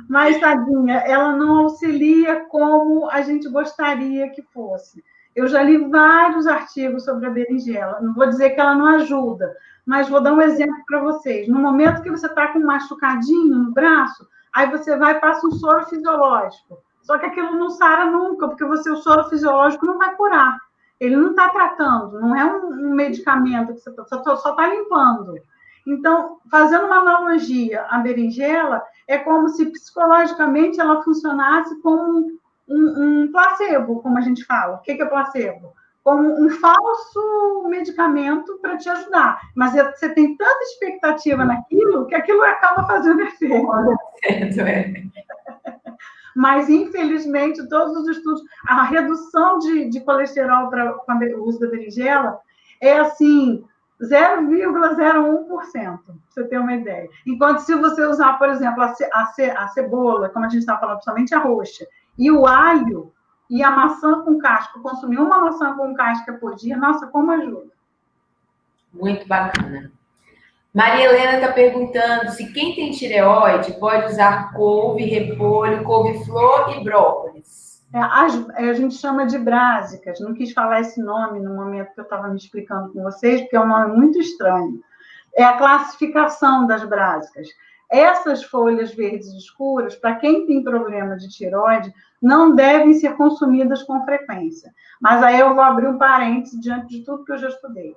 mas, tadinha, ela não auxilia como a gente gostaria que fosse. Eu já li vários artigos sobre a berinjela. Não vou dizer que ela não ajuda, mas vou dar um exemplo para vocês. No momento que você está com um machucadinho no braço, aí você vai e passa um soro fisiológico. Só que aquilo não sara nunca, porque o soro fisiológico não vai curar. Ele não está tratando, não é um medicamento que você só está limpando. Então, fazendo uma analogia, a berinjela é como se psicologicamente ela funcionasse como um placebo, como a gente fala. O que é placebo? Como um falso medicamento para te ajudar. Mas você tem tanta expectativa naquilo que aquilo acaba fazendo efeito. Mas, infelizmente, todos os estudos, a redução de colesterol com o uso da berinjela é assim, 0,01%, para você ter uma ideia. Enquanto se você usar, por exemplo, a cebola, como a gente está falando, somente a roxa, e o alho e a maçã com casca, consumir uma maçã com casca por dia, nossa, como ajuda. Muito bacana. Maria Helena está perguntando se quem tem tireoide pode usar couve, repolho, couve-flor e brócolis. A gente chama de brásicas. Não quis falar esse nome no momento que eu estava me explicando com vocês, porque é um nome muito estranho. É a classificação das brásicas. Essas folhas verdes escuras, para quem tem problema de tireoide, não devem ser consumidas com frequência. Mas aí eu vou abrir um parênteses diante de tudo que eu já estudei.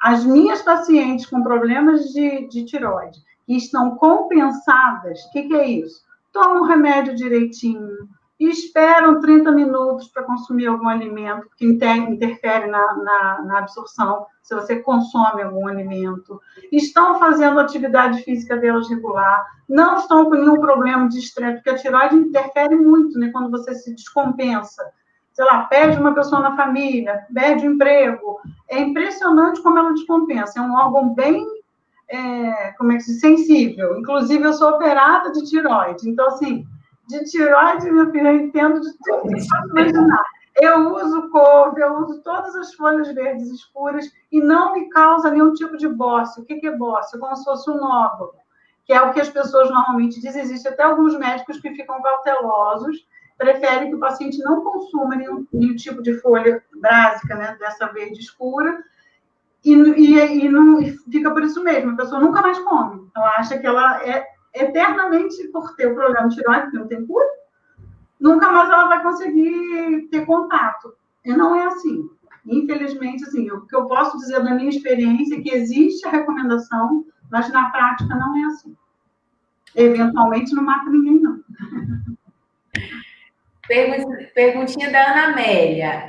As minhas pacientes com problemas de tireoide que estão compensadas, o que é isso? Tomam o remédio direitinho, e esperam 30 minutos para consumir algum alimento que interfere na absorção, se você consome algum alimento. Estão fazendo atividade física delas regular, não estão com nenhum problema de estresse, porque a tireoide interfere muito, né, quando você se descompensa. Sei lá, perde uma pessoa na família, perde o emprego. É impressionante como ela descompensa. É um órgão bem como é que se diz? Sensível. Inclusive, eu sou operada de tireoide. Então, assim, de tireoide, meu filho, eu entendo de tudo que você pode imaginar. Eu uso couve, eu uso todas as folhas verdes escuras e não me causa nenhum tipo de bócio. O que é bócio? É como se fosse um nódulo, que é o que as pessoas normalmente dizem. Existem até alguns médicos que ficam cautelosos, preferem que o paciente não consuma nenhum tipo de folha brásica, né, dessa verde escura, e fica por isso mesmo. A pessoa nunca mais come. Ela acha que ela é eternamente, por ter o problema de tireoide, que não tem cura, nunca mais ela vai conseguir ter contato. E não é assim. Infelizmente, assim, o que eu posso dizer da minha experiência é que existe a recomendação, mas na prática não é assim. Eventualmente não mata ninguém, não. Perguntinha da Ana Amélia.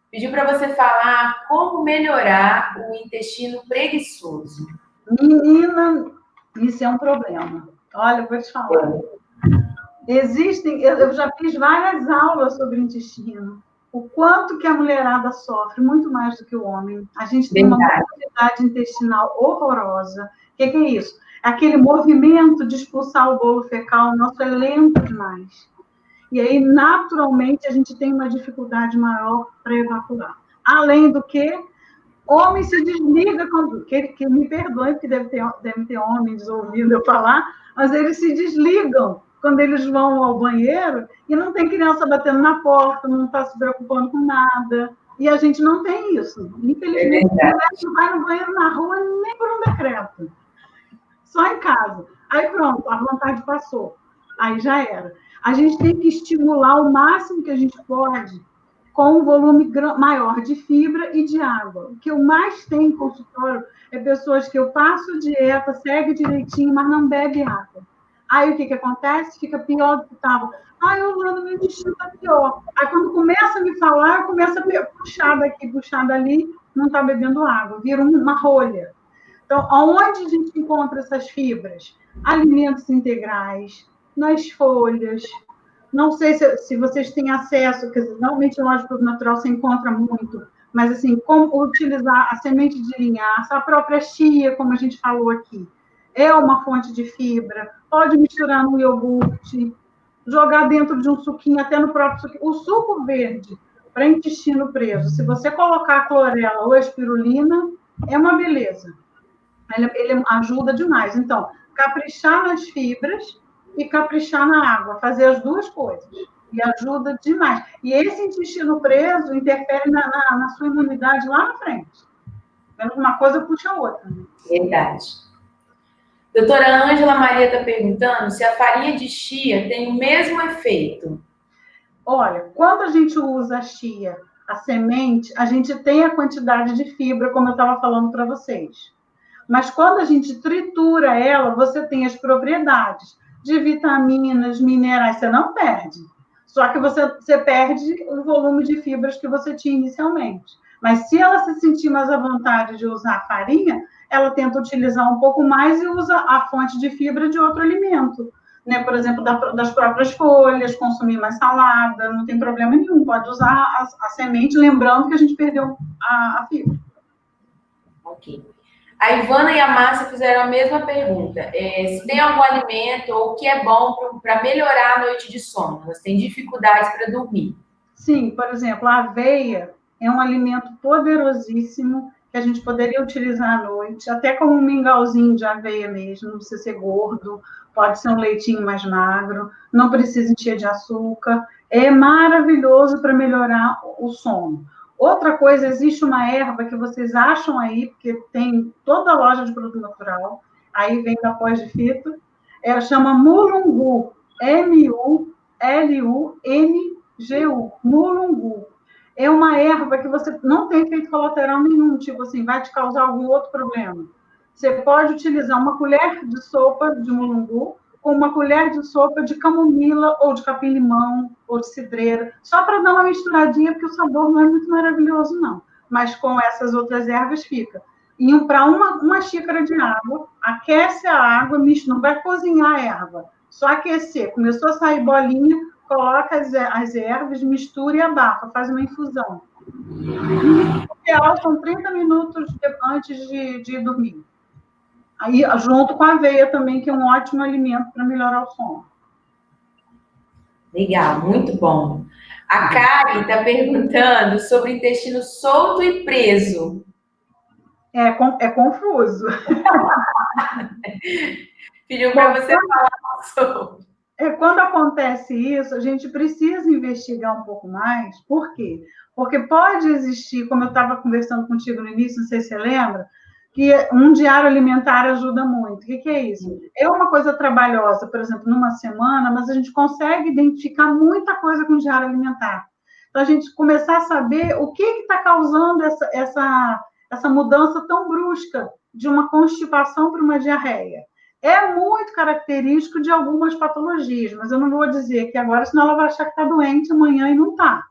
Pediu para você falar como melhorar o intestino preguiçoso. Menina, isso é um problema. Olha, eu vou te falar. Eu já fiz várias aulas sobre intestino. O quanto que a mulherada sofre, muito mais do que o homem. A gente tem uma motilidade intestinal horrorosa. O que é isso? Aquele movimento de expulsar o bolo fecal, nosso, é lento demais. E aí, naturalmente, a gente tem uma dificuldade maior para evacuar. Além do que, homem se desliga quando... Que me perdoe, porque deve ter homens ouvindo eu falar, mas eles se desligam quando eles vão ao banheiro e não tem criança batendo na porta, não está se preocupando com nada. E a gente não tem isso. Infelizmente, a mulher não vai no banheiro na rua nem por um decreto. Só em casa. Aí pronto, a vontade passou. Aí já era. A gente tem que estimular o máximo que a gente pode com um volume maior de fibra e de água. O que eu mais tenho em consultório é pessoas que eu passo dieta, segue direitinho, mas não bebe água. Aí o que acontece? Fica pior do que estava. Orlando, meu intestino está pior. Aí quando começa a me falar, eu começo a puxar daqui, puxar dali, não está bebendo água, vira uma rolha. Então, aonde a gente encontra essas fibras? Alimentos integrais, nas folhas. Não sei se vocês têm acesso, porque normalmente loja de produto natural você encontra muito, mas assim, como utilizar a semente de linhaça, a própria chia, como a gente falou aqui, é uma fonte de fibra, pode misturar no iogurte, jogar dentro de um suquinho, até no próprio suquinho. O suco verde para intestino preso, se você colocar clorela ou espirulina, é uma beleza. Ele ajuda demais. Então, caprichar nas fibras e caprichar na água, fazer as duas coisas. E ajuda demais. E esse intestino preso interfere na sua imunidade lá na frente. Uma coisa puxa a outra. Verdade. Doutora Ângela Maria está perguntando se a farinha de chia tem o mesmo efeito. Olha, quando a gente usa a chia, a semente, a gente tem a quantidade de fibra, como eu estava falando para vocês. Mas quando a gente tritura ela, você tem as propriedades de vitaminas, minerais, você não perde. Só que você perde o volume de fibras que você tinha inicialmente. Mas se ela se sentir mais à vontade de usar a farinha, ela tenta utilizar um pouco mais e usa a fonte de fibra de outro alimento. Né? Por exemplo, das próprias folhas, consumir mais salada, não tem problema nenhum. Pode usar a semente, lembrando que a gente perdeu a fibra. Ok. A Ivana e a Márcia fizeram a mesma pergunta. Se tem algum alimento ou o que é bom para melhorar a noite de sono? Elas têm dificuldades para dormir. Sim, por exemplo, a aveia é um alimento poderosíssimo que a gente poderia utilizar à noite, até como um mingauzinho de aveia mesmo, não precisa ser gordo, pode ser um leitinho mais magro, não precisa encher de açúcar. É maravilhoso para melhorar o sono. Outra coisa, existe uma erva que vocês acham aí, porque tem toda a loja de produto natural, aí vem da pós de fita, ela chama mulungu, mulungu, mulungu. É uma erva que você não tem efeito colateral nenhum, tipo assim, vai te causar algum outro problema. Você pode utilizar uma colher de sopa de mulungu com uma colher de sopa de camomila ou de capim-limão ou de cidreira, só para dar uma misturadinha, porque o sabor não é muito maravilhoso, não. Mas com essas outras ervas fica. E para uma xícara de água, aquece a água, não vai cozinhar a erva, só aquecer. Começou a sair bolinha, coloca as ervas, mistura e abafa, faz uma infusão. O ideal são 30 minutos antes de dormir. Aí, junto com a aveia também, que é um ótimo alimento para melhorar o sono. Legal, muito bom. A Kari está perguntando sobre intestino solto e preso. É confuso. Pediu para você falar sobre. Quando acontece isso, a gente precisa investigar um pouco mais. Por quê? Porque pode existir, como eu estava conversando contigo no início, não sei se você lembra, que um diário alimentar ajuda muito. O que é isso? É uma coisa trabalhosa, por exemplo, numa semana, mas a gente consegue identificar muita coisa com o diário alimentar. Então, a gente começar a saber o que está causando essa mudança tão brusca de uma constipação para uma diarreia. É muito característico de algumas patologias, mas eu não vou dizer que agora, senão ela vai achar que está doente amanhã e não está.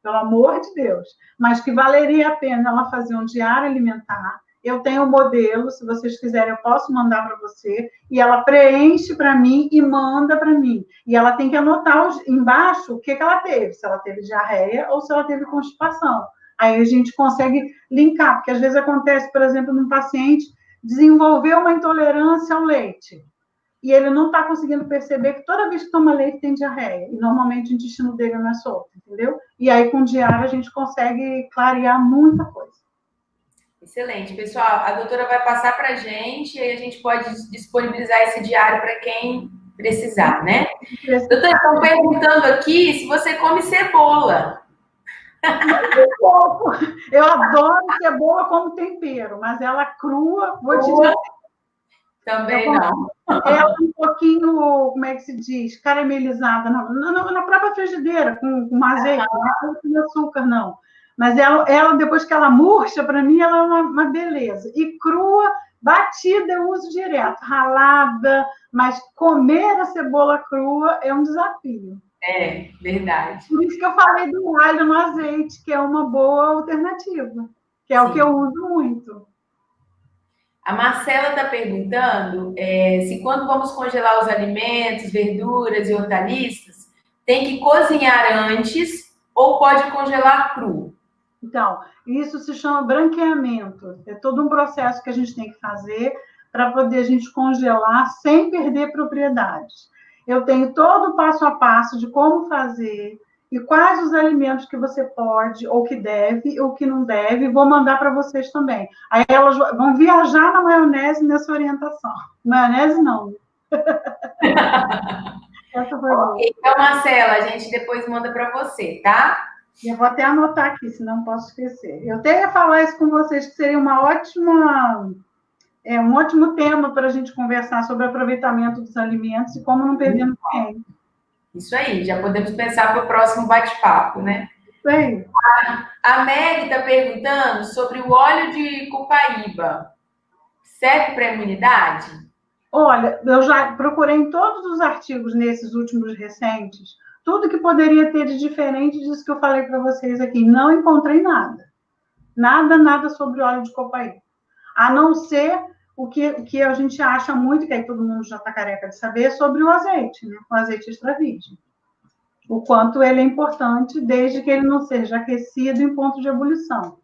Pelo amor de Deus. Mas que valeria a pena ela fazer um diário alimentar. Eu tenho o modelo, se vocês quiserem, eu posso mandar para você. E ela preenche para mim e manda para mim. E ela tem que anotar embaixo o que ela teve, se ela teve diarreia ou se ela teve constipação. Aí a gente consegue linkar, porque às vezes acontece, por exemplo, num paciente desenvolveu uma intolerância ao leite. E ele não está conseguindo perceber que toda vez que toma leite tem diarreia. E normalmente o intestino dele não é solto, entendeu? E aí com o diário a gente consegue clarear muita coisa. Excelente. Pessoal, a doutora vai passar para a gente e aí a gente pode disponibilizar esse diário para quem precisar, né? Doutora, estão perguntando aqui se você come cebola. Eu adoro cebola como tempero, mas ela crua, vou te dizer. Também não. Ela um pouquinho, como é que se diz, caramelizada, na própria frigideira, com azeite, não com açúcar, não. Mas ela, depois que ela murcha, para mim, ela é uma beleza. E crua, batida, eu uso direto. Ralada, mas comer a cebola crua é um desafio. É, verdade. Por isso que eu falei do alho no azeite, que é uma boa alternativa, que é Sim. O que eu uso muito. A Marcela está perguntando se quando vamos congelar os alimentos, verduras e hortaliças, tem que cozinhar antes ou pode congelar cru? Então, isso se chama branqueamento. É todo um processo que a gente tem que fazer para poder a gente congelar sem perder propriedades. Eu tenho todo o passo a passo de como fazer e quais os alimentos que você pode, ou que deve, ou que não deve, vou mandar para vocês também. Aí elas vão viajar na maionese nessa orientação. Maionese não. Essa foi boa. Então, Marcela, a gente depois manda para você, tá? Eu vou até anotar aqui, senão não posso esquecer. Eu até ia falar isso com vocês, que seria um ótimo tema para a gente conversar sobre o aproveitamento dos alimentos e como não perder nutrientes. Isso aí, já podemos pensar para o próximo bate-papo, né? Isso aí. A Mary está perguntando sobre o óleo de copaíba. Serve para a imunidade? Olha, eu já procurei em todos os artigos nesses últimos recentes, tudo que poderia ter de diferente disso que eu falei para vocês aqui. Não encontrei nada. Nada sobre óleo de copaíba. A não ser o que a gente acha muito, que aí todo mundo já está careca de saber, sobre o azeite, né? O azeite extra virgem. O quanto ele é importante, desde que ele não seja aquecido em ponto de ebulição.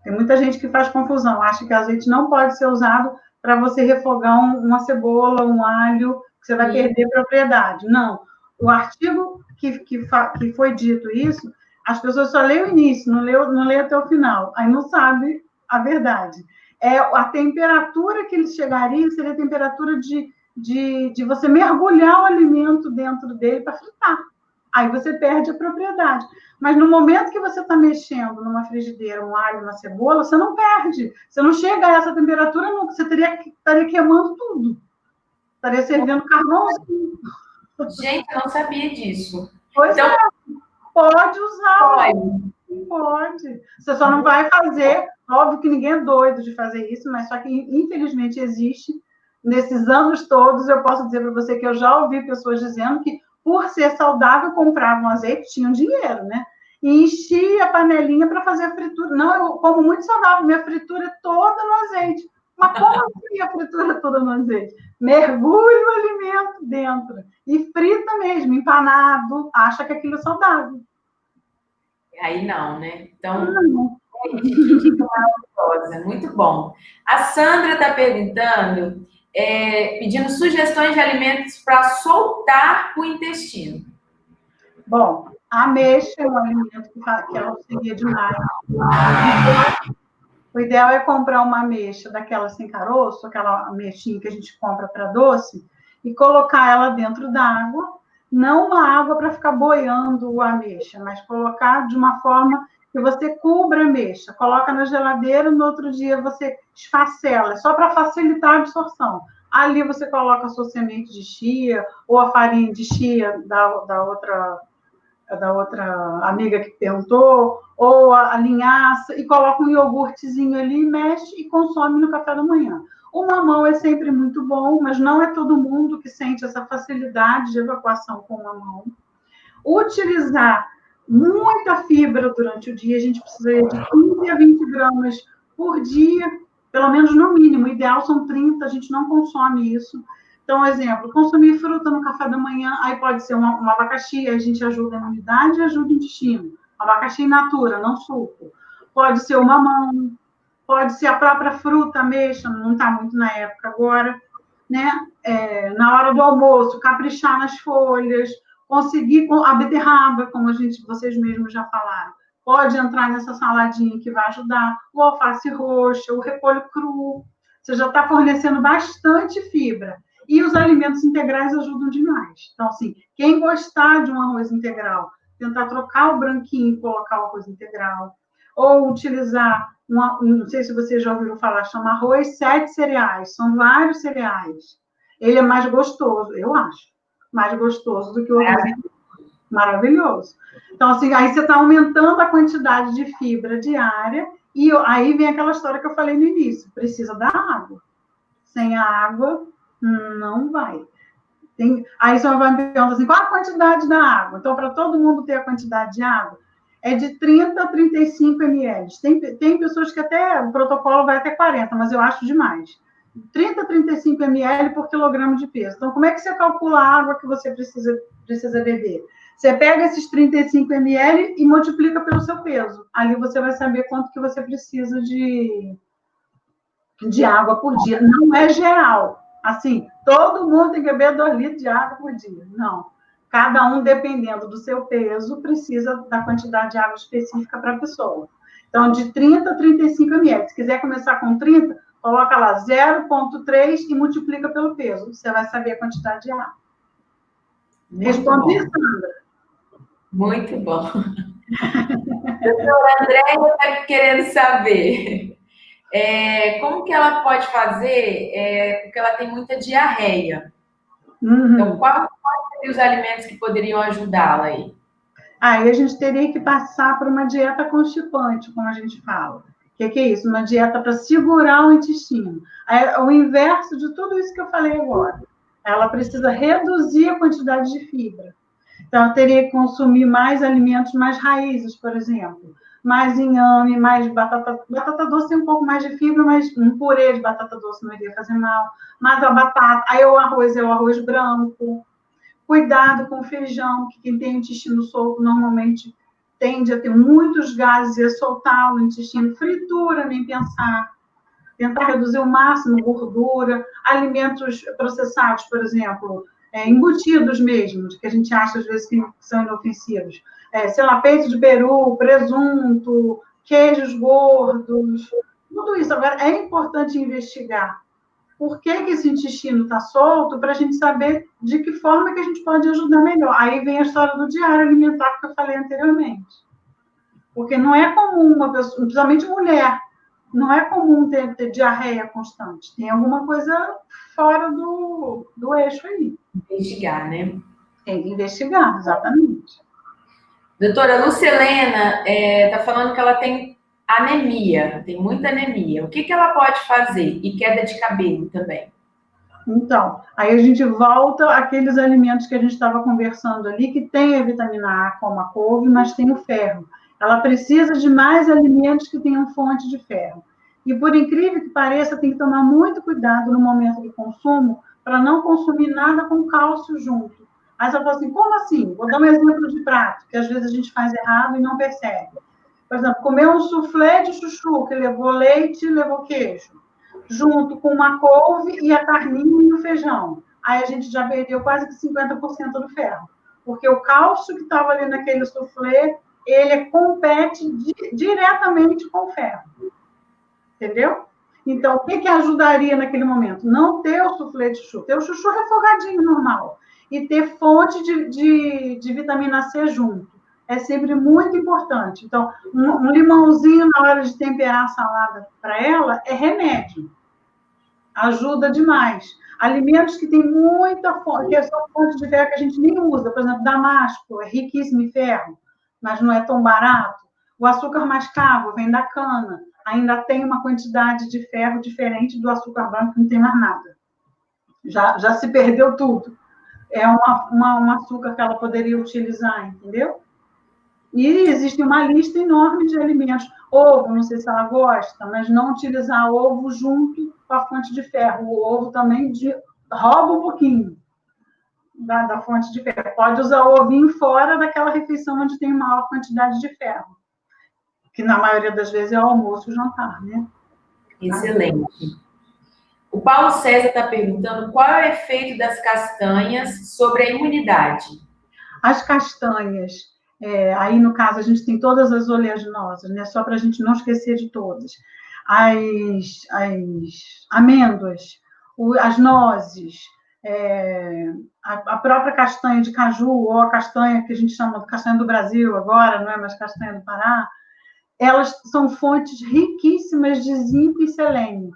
Tem muita gente que faz confusão, acha que o azeite não pode ser usado para você refogar uma cebola, um alho, que você vai perder propriedade. Não. O artigo que foi dito isso, as pessoas só leem o início, não lê até o final. Aí não sabe a verdade. A temperatura que eles chegariam seria a temperatura de você mergulhar o alimento dentro dele para fritar. Aí você perde a propriedade. Mas no momento que você está mexendo numa frigideira, um alho, uma cebola, você não perde. Você não chega a essa temperatura, não. Você estaria queimando tudo. Estaria servindo carvãozinho. Gente, eu não sabia disso. Pois então, pode usar. Pode. Você só não vai fazer. Óbvio que ninguém é doido de fazer isso, mas só que, infelizmente, existe. Nesses anos todos, eu posso dizer para você que eu já ouvi pessoas dizendo que, por ser saudável, compravam azeite, tinham dinheiro, né? E enchia a panelinha para fazer a fritura. Não, eu como muito saudável, minha fritura é toda no azeite. Mas como assim a fritura toda no azeite? Mergulha o alimento dentro e frita mesmo, empanado, acha que aquilo é saudável. Aí não, né? Então, que dica maravilhosa, muito bom. A Sandra está perguntando, pedindo sugestões de alimentos para soltar o intestino. Bom, a ameixa é um alimento que auxilia demais. O ideal é comprar uma ameixa daquela sem caroço, aquela ameixinha que a gente compra para doce, e colocar ela dentro da água, não uma água para ficar boiando a ameixa, mas colocar de uma forma que você cubra a ameixa, coloca na geladeira, no outro dia você esfacela, só para facilitar a absorção. Ali você coloca a sua semente de chia, ou a farinha de chia da outra amiga que perguntou, ou a linhaça, e coloca um iogurtezinho ali, mexe e consome no café da manhã. O mamão é sempre muito bom, mas não é todo mundo que sente essa facilidade de evacuação com o mamão. Utilizar muita fibra durante o dia, a gente precisa de 15 a 20 gramas por dia, pelo menos no mínimo. O ideal são 30, a gente não consome isso. Então, exemplo, consumir fruta no café da manhã, aí pode ser um abacaxi, a gente ajuda a imunidade e ajuda o intestino. Abacaxi in natura, não suco. Pode ser o mamão, pode ser a própria fruta, ameixa, não está muito na época agora, né? Na hora do almoço, caprichar nas folhas, conseguir a beterraba, como vocês mesmos já falaram. Pode entrar nessa saladinha que vai ajudar, o alface roxa, o repolho cru. Você já está fornecendo bastante fibra. E os alimentos integrais ajudam demais. Então, assim, quem gostar de um arroz integral, tentar trocar o branquinho e colocar o arroz integral, ou utilizar não sei se você já ouviu falar, chama arroz 7 cereais, são vários cereais. Ele é mais gostoso, eu acho, mais gostoso do que o arroz. Maravilhoso. Então, assim, aí você está aumentando a quantidade de fibra diária, e aí vem aquela história que eu falei no início, precisa da água. Sem a água, não vai. Aí você vai me perguntar assim, qual a quantidade da água? Então, para todo mundo ter a quantidade de água, é de 30 a 35 ml. Tem pessoas que até, o protocolo vai até 40, mas eu acho demais. 30 a 35 ml por quilograma de peso. Então, como é que você calcula a água que você precisa beber? Você pega esses 35 ml e multiplica pelo seu peso. Ali você vai saber quanto que você precisa de água por dia. Não é geral. Assim, todo mundo tem que beber 2 litros de água por dia. Não. Cada um, dependendo do seu peso, precisa da quantidade de água específica para a pessoa. Então, de 30 a 35 ml. Se quiser começar com 30, coloca lá 0,3 e multiplica pelo peso. Você vai saber a quantidade de água. Respondi, Sandra? Muito bom. Doutora Andréia está querendo saber como que ela pode fazer, porque ela tem muita diarreia. Então, quais seriam os alimentos que poderiam ajudá-la aí? Aí a gente teria que passar por uma dieta constipante, como a gente fala. O que é isso? Uma dieta para segurar o intestino. É o inverso de tudo isso que eu falei agora. Ela precisa reduzir a quantidade de fibra. Então, eu teria que consumir mais alimentos, mais raízes, por exemplo. Mais inhame, mais batata. Batata doce tem um pouco mais de fibra, mas um purê de batata doce não iria fazer mal. Mais a batata. Aí o arroz é o arroz branco. Cuidado com o feijão, que quem tem intestino solto normalmente tende a ter muitos gases e a soltar o intestino. Fritura, nem pensar. Tentar reduzir o máximo gordura. Alimentos processados, por exemplo, embutidos mesmo, que a gente acha às vezes que são inofensivos. Sei lá, peito de peru, presunto, queijos gordos, tudo isso. Agora, é importante investigar por que esse intestino está solto, para a gente saber de que forma que a gente pode ajudar melhor. Aí vem a história do diário alimentar que eu falei anteriormente. Porque não é comum uma pessoa, principalmente mulher, não é comum ter diarreia constante. Tem alguma coisa fora do eixo aí. Investigar, né? Tem que investigar, exatamente. Doutora Lucelena está falando que ela tem anemia, tem muita anemia. O que ela pode fazer? E queda de cabelo também. Então, aí a gente volta àqueles alimentos que a gente estava conversando ali, que tem a vitamina A, como a couve, mas tem o ferro. Ela precisa de mais alimentos que tenham fonte de ferro. E, por incrível que pareça, tem que tomar muito cuidado no momento do consumo para não consumir nada com cálcio junto. Aí você fala assim, como assim? Vou dar um exemplo de prato, que às vezes a gente faz errado e não percebe. Por exemplo, comer um soufflé de chuchu, que levou leite e levou queijo, junto com uma couve e a carninha e o feijão. Aí a gente já perdeu quase que 50% do ferro. Porque o cálcio que estava ali naquele soufflé, ele compete diretamente com o ferro. Entendeu? Então, o que ajudaria naquele momento? Não ter o soufflé de chuchu, ter o chuchu refogadinho normal. E ter fonte de vitamina C junto. É sempre muito importante. Então, um limãozinho na hora de temperar a salada para ela é remédio. Ajuda demais. Alimentos que têm muita fonte, que são fontes de ferro que a gente nem usa. Por exemplo, damasco é riquíssimo em ferro, mas não é tão barato. O açúcar mascavo vem da cana. Ainda tem uma quantidade de ferro diferente do açúcar branco, que não tem mais nada. Já se perdeu tudo. É um açúcar que ela poderia utilizar, entendeu? E existe uma lista enorme de alimentos. Ovo, não sei se ela gosta, mas não utilizar ovo junto com a fonte de ferro. O ovo também rouba um pouquinho da fonte de ferro. Pode usar o ovinho fora daquela refeição onde tem maior quantidade de ferro, que na maioria das vezes é o almoço e o jantar, né? Excelente. O Paulo César está perguntando qual é o efeito das castanhas sobre a imunidade. As castanhas, aí no caso a gente tem todas as oleaginosas, né? Só para a gente não esquecer de todas. As amêndoas, as nozes, a própria castanha de caju, ou a castanha que a gente chama de castanha do Brasil agora, não é mais castanha do Pará, elas são fontes riquíssimas de zinco e selênio.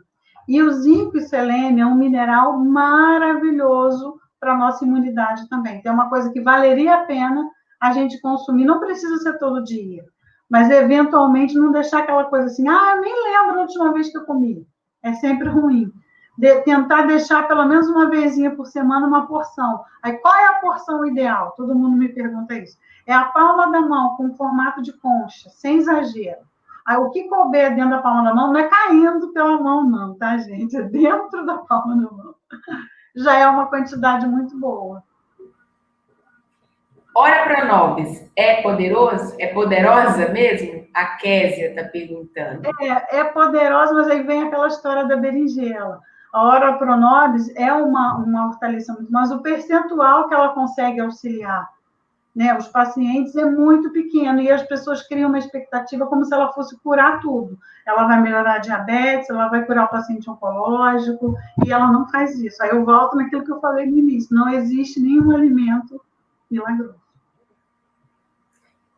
E o zinco e selênio é um mineral maravilhoso para a nossa imunidade também. Então, é uma coisa que valeria a pena a gente consumir. Não precisa ser todo dia, mas eventualmente não deixar aquela coisa assim, eu nem lembro a última vez que eu comi. É sempre ruim. Tentar deixar pelo menos uma vezinha por semana uma porção. Aí, qual é a porção ideal? Todo mundo me pergunta isso. É a palma da mão com formato de concha, sem exagero. Aí, o que couber dentro da palma da mão não é caindo pela mão, não, tá, gente? É dentro da palma da mão. Já é uma quantidade muito boa. Ora Pronobis, é poderoso? É poderosa mesmo? A Késia está perguntando. É poderosa, mas aí vem aquela história da berinjela. A Ora Pronobis é uma hortaliça muito, mas o percentual que ela consegue auxiliar, né, os pacientes é muito pequeno e as pessoas criam uma expectativa como se ela fosse curar tudo. Ela vai melhorar a diabetes, ela vai curar o paciente oncológico e ela não faz isso. Aí eu volto naquilo que eu falei no início, não existe nenhum alimento milagroso.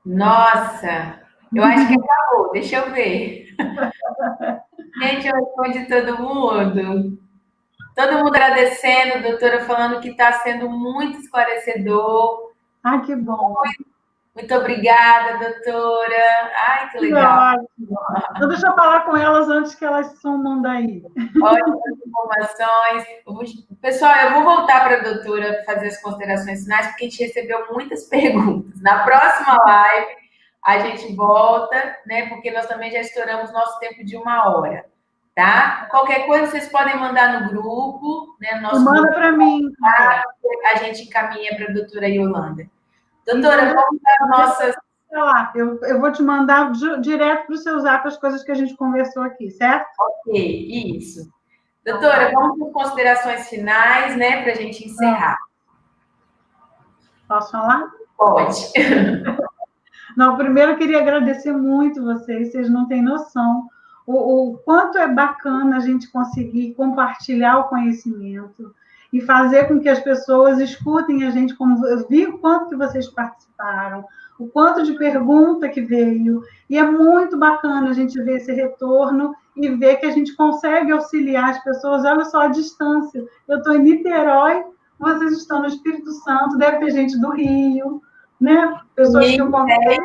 Nossa, eu acho que acabou, deixa eu ver. Gente, eu respondi todo mundo. Todo mundo agradecendo, doutora, falando que está sendo muito esclarecedor. Que bom. Muito obrigada, doutora. Ai, que legal. Ótimo. Então, deixa eu falar com elas antes que elas sumam daí. Ótimas informações. Pessoal, eu vou voltar para a doutora fazer as considerações finais, porque a gente recebeu muitas perguntas. Na próxima live, a gente volta, né? Porque nós também já estouramos nosso tempo de 1 hora, tá? Qualquer coisa, vocês podem mandar no grupo, né? No manda para mim. A gente encaminha para a doutora Yolanda. Doutora, vamos dar nossas... Eu vou te mandar direto para o seu zap as coisas que a gente conversou aqui, certo? Ok, isso. Doutora, vamos com considerações finais, né, para a gente encerrar. Posso falar? Pode. Não, primeiro eu queria agradecer muito vocês não têm noção o quanto é bacana a gente conseguir compartilhar o conhecimento e fazer com que as pessoas escutem a gente, como eu vi o quanto que vocês participaram, o quanto de pergunta que veio, e é muito bacana a gente ver esse retorno e ver que a gente consegue auxiliar as pessoas. Olha só a distância, eu estou em Niterói, vocês estão no Espírito Santo, deve ter gente do Rio, né? Pessoas que eu convidei,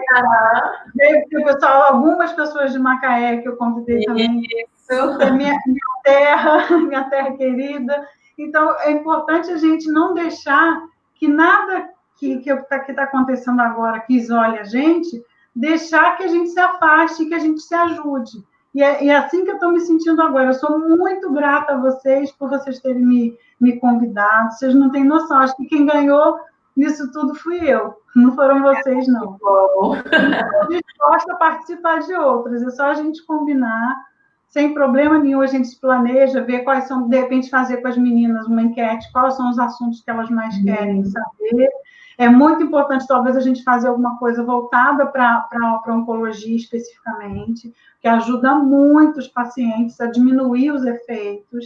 deve ter algumas pessoas de Macaé que eu convidei também. Isso. É minha terra querida. Então, é importante a gente não deixar que nada que está acontecendo agora, que isole a gente, deixar que a gente se afaste, que a gente se ajude. E é assim que eu estou me sentindo agora. Eu sou muito grata a vocês por vocês terem me convidado. Vocês não têm noção. Acho que quem ganhou nisso tudo fui eu. Não foram vocês, não. Estou disposta a participar de outras. É só a gente combinar. Sem problema nenhum, a gente se planeja, ver quais são, de repente, fazer com as meninas uma enquete, quais são os assuntos que elas mais querem saber. É muito importante, talvez, a gente fazer alguma coisa voltada para a oncologia especificamente, que ajuda muito os pacientes a diminuir os efeitos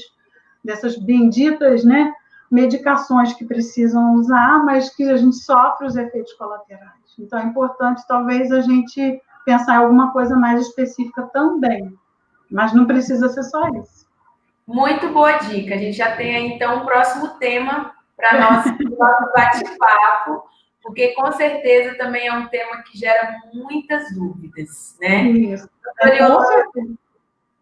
dessas benditas, né, medicações que precisam usar, mas que a gente sofre os efeitos colaterais. Então, é importante, talvez, a gente pensar em alguma coisa mais específica também. Mas não precisa ser só isso. Muito boa dica. A gente já tem aí, então, um próximo tema para nosso bate-papo, porque com certeza também é um tema que gera muitas dúvidas, né? Isso.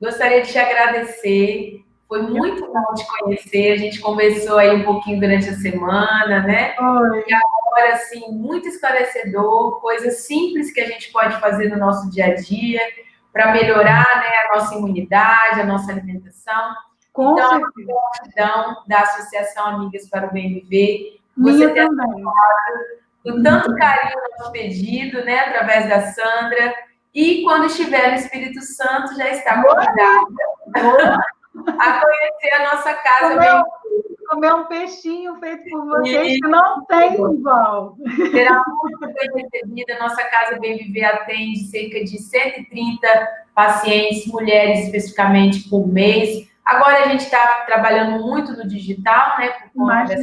Gostaria de te agradecer. Foi muito bom te conhecer. A gente conversou aí um pouquinho durante a semana, né? Oi. E agora, assim, muito esclarecedor, coisas simples que a gente pode fazer no nosso dia a dia para melhorar, né, a nossa imunidade, a nossa alimentação. Com então, certeza. a gratidão da Associação Amigas para o Bem Viver. Você ter aceitado com tanto carinho o nosso pedido, né, através da Sandra. E quando estiver no Espírito Santo, já está convidada a conhecer a nossa casa. Comer um peixinho feito por vocês, que não tem igual. Será muito bem recebida. Nossa Casa Bem Viver atende cerca de 130 pacientes, mulheres especificamente, por mês. Agora a gente está trabalhando muito no digital, né, por conta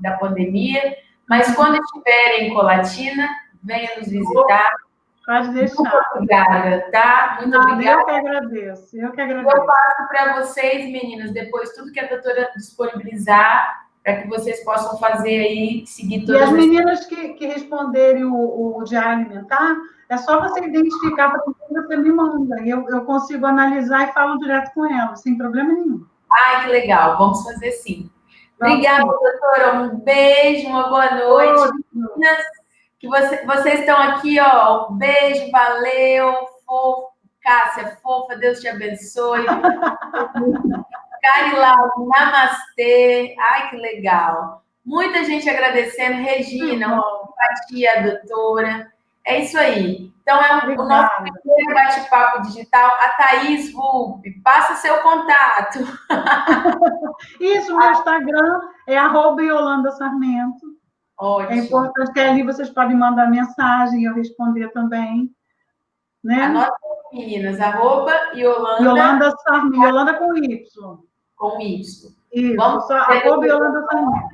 da pandemia. Mas quando estiverem em Colatina, venha nos visitar. Pode deixar. Muito obrigada, tá? Muito obrigada. Eu que agradeço. Eu passo para vocês, meninas, depois tudo que a doutora disponibilizar, para que vocês possam fazer aí, seguir todas as meninas que responderem o Diário Alimentar, é só você identificar para que você me manda. E eu consigo analisar e falo direto com elas, sem problema nenhum. Ai, que legal. Vamos fazer sim. Obrigada, doutora. Um beijo, uma boa noite. Meninas, que vocês estão aqui, ó. Um beijo, valeu. Fofo. Cássia, fofa, Deus te abençoe. Carilau, namastê. Ai, que legal. Muita gente agradecendo. Regina, uma simpatia, doutora. É isso aí. Então, o nosso primeiro bate-papo digital. A Thaís Vulpe, passa seu contato. Isso, meu Instagram é @YolandaSarmento. Ótimo. É importante que ali vocês podem mandar mensagem e eu responder também. Né? Anota, meninas, @Yolanda. Yolanda Sarmento. Yolanda com Y. Com Y. Isso, só @Yolanda Sarmento.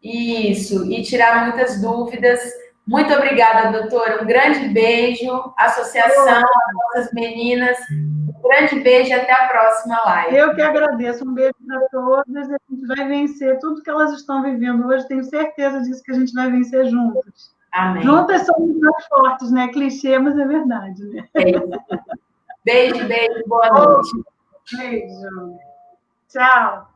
Isso, e tirar muitas dúvidas. Muito obrigada, doutora. Um grande beijo. Associação, nossas meninas. Um grande beijo e até a próxima live. Eu que agradeço. Um beijo para todas. A gente vai vencer tudo que elas estão vivendo hoje. Tenho certeza disso que a gente vai vencer juntas. Amém. Juntas somos mais fortes, né? Clichê, mas é verdade, né? Beijo, beijo. Boa noite. Beijo. Tchau.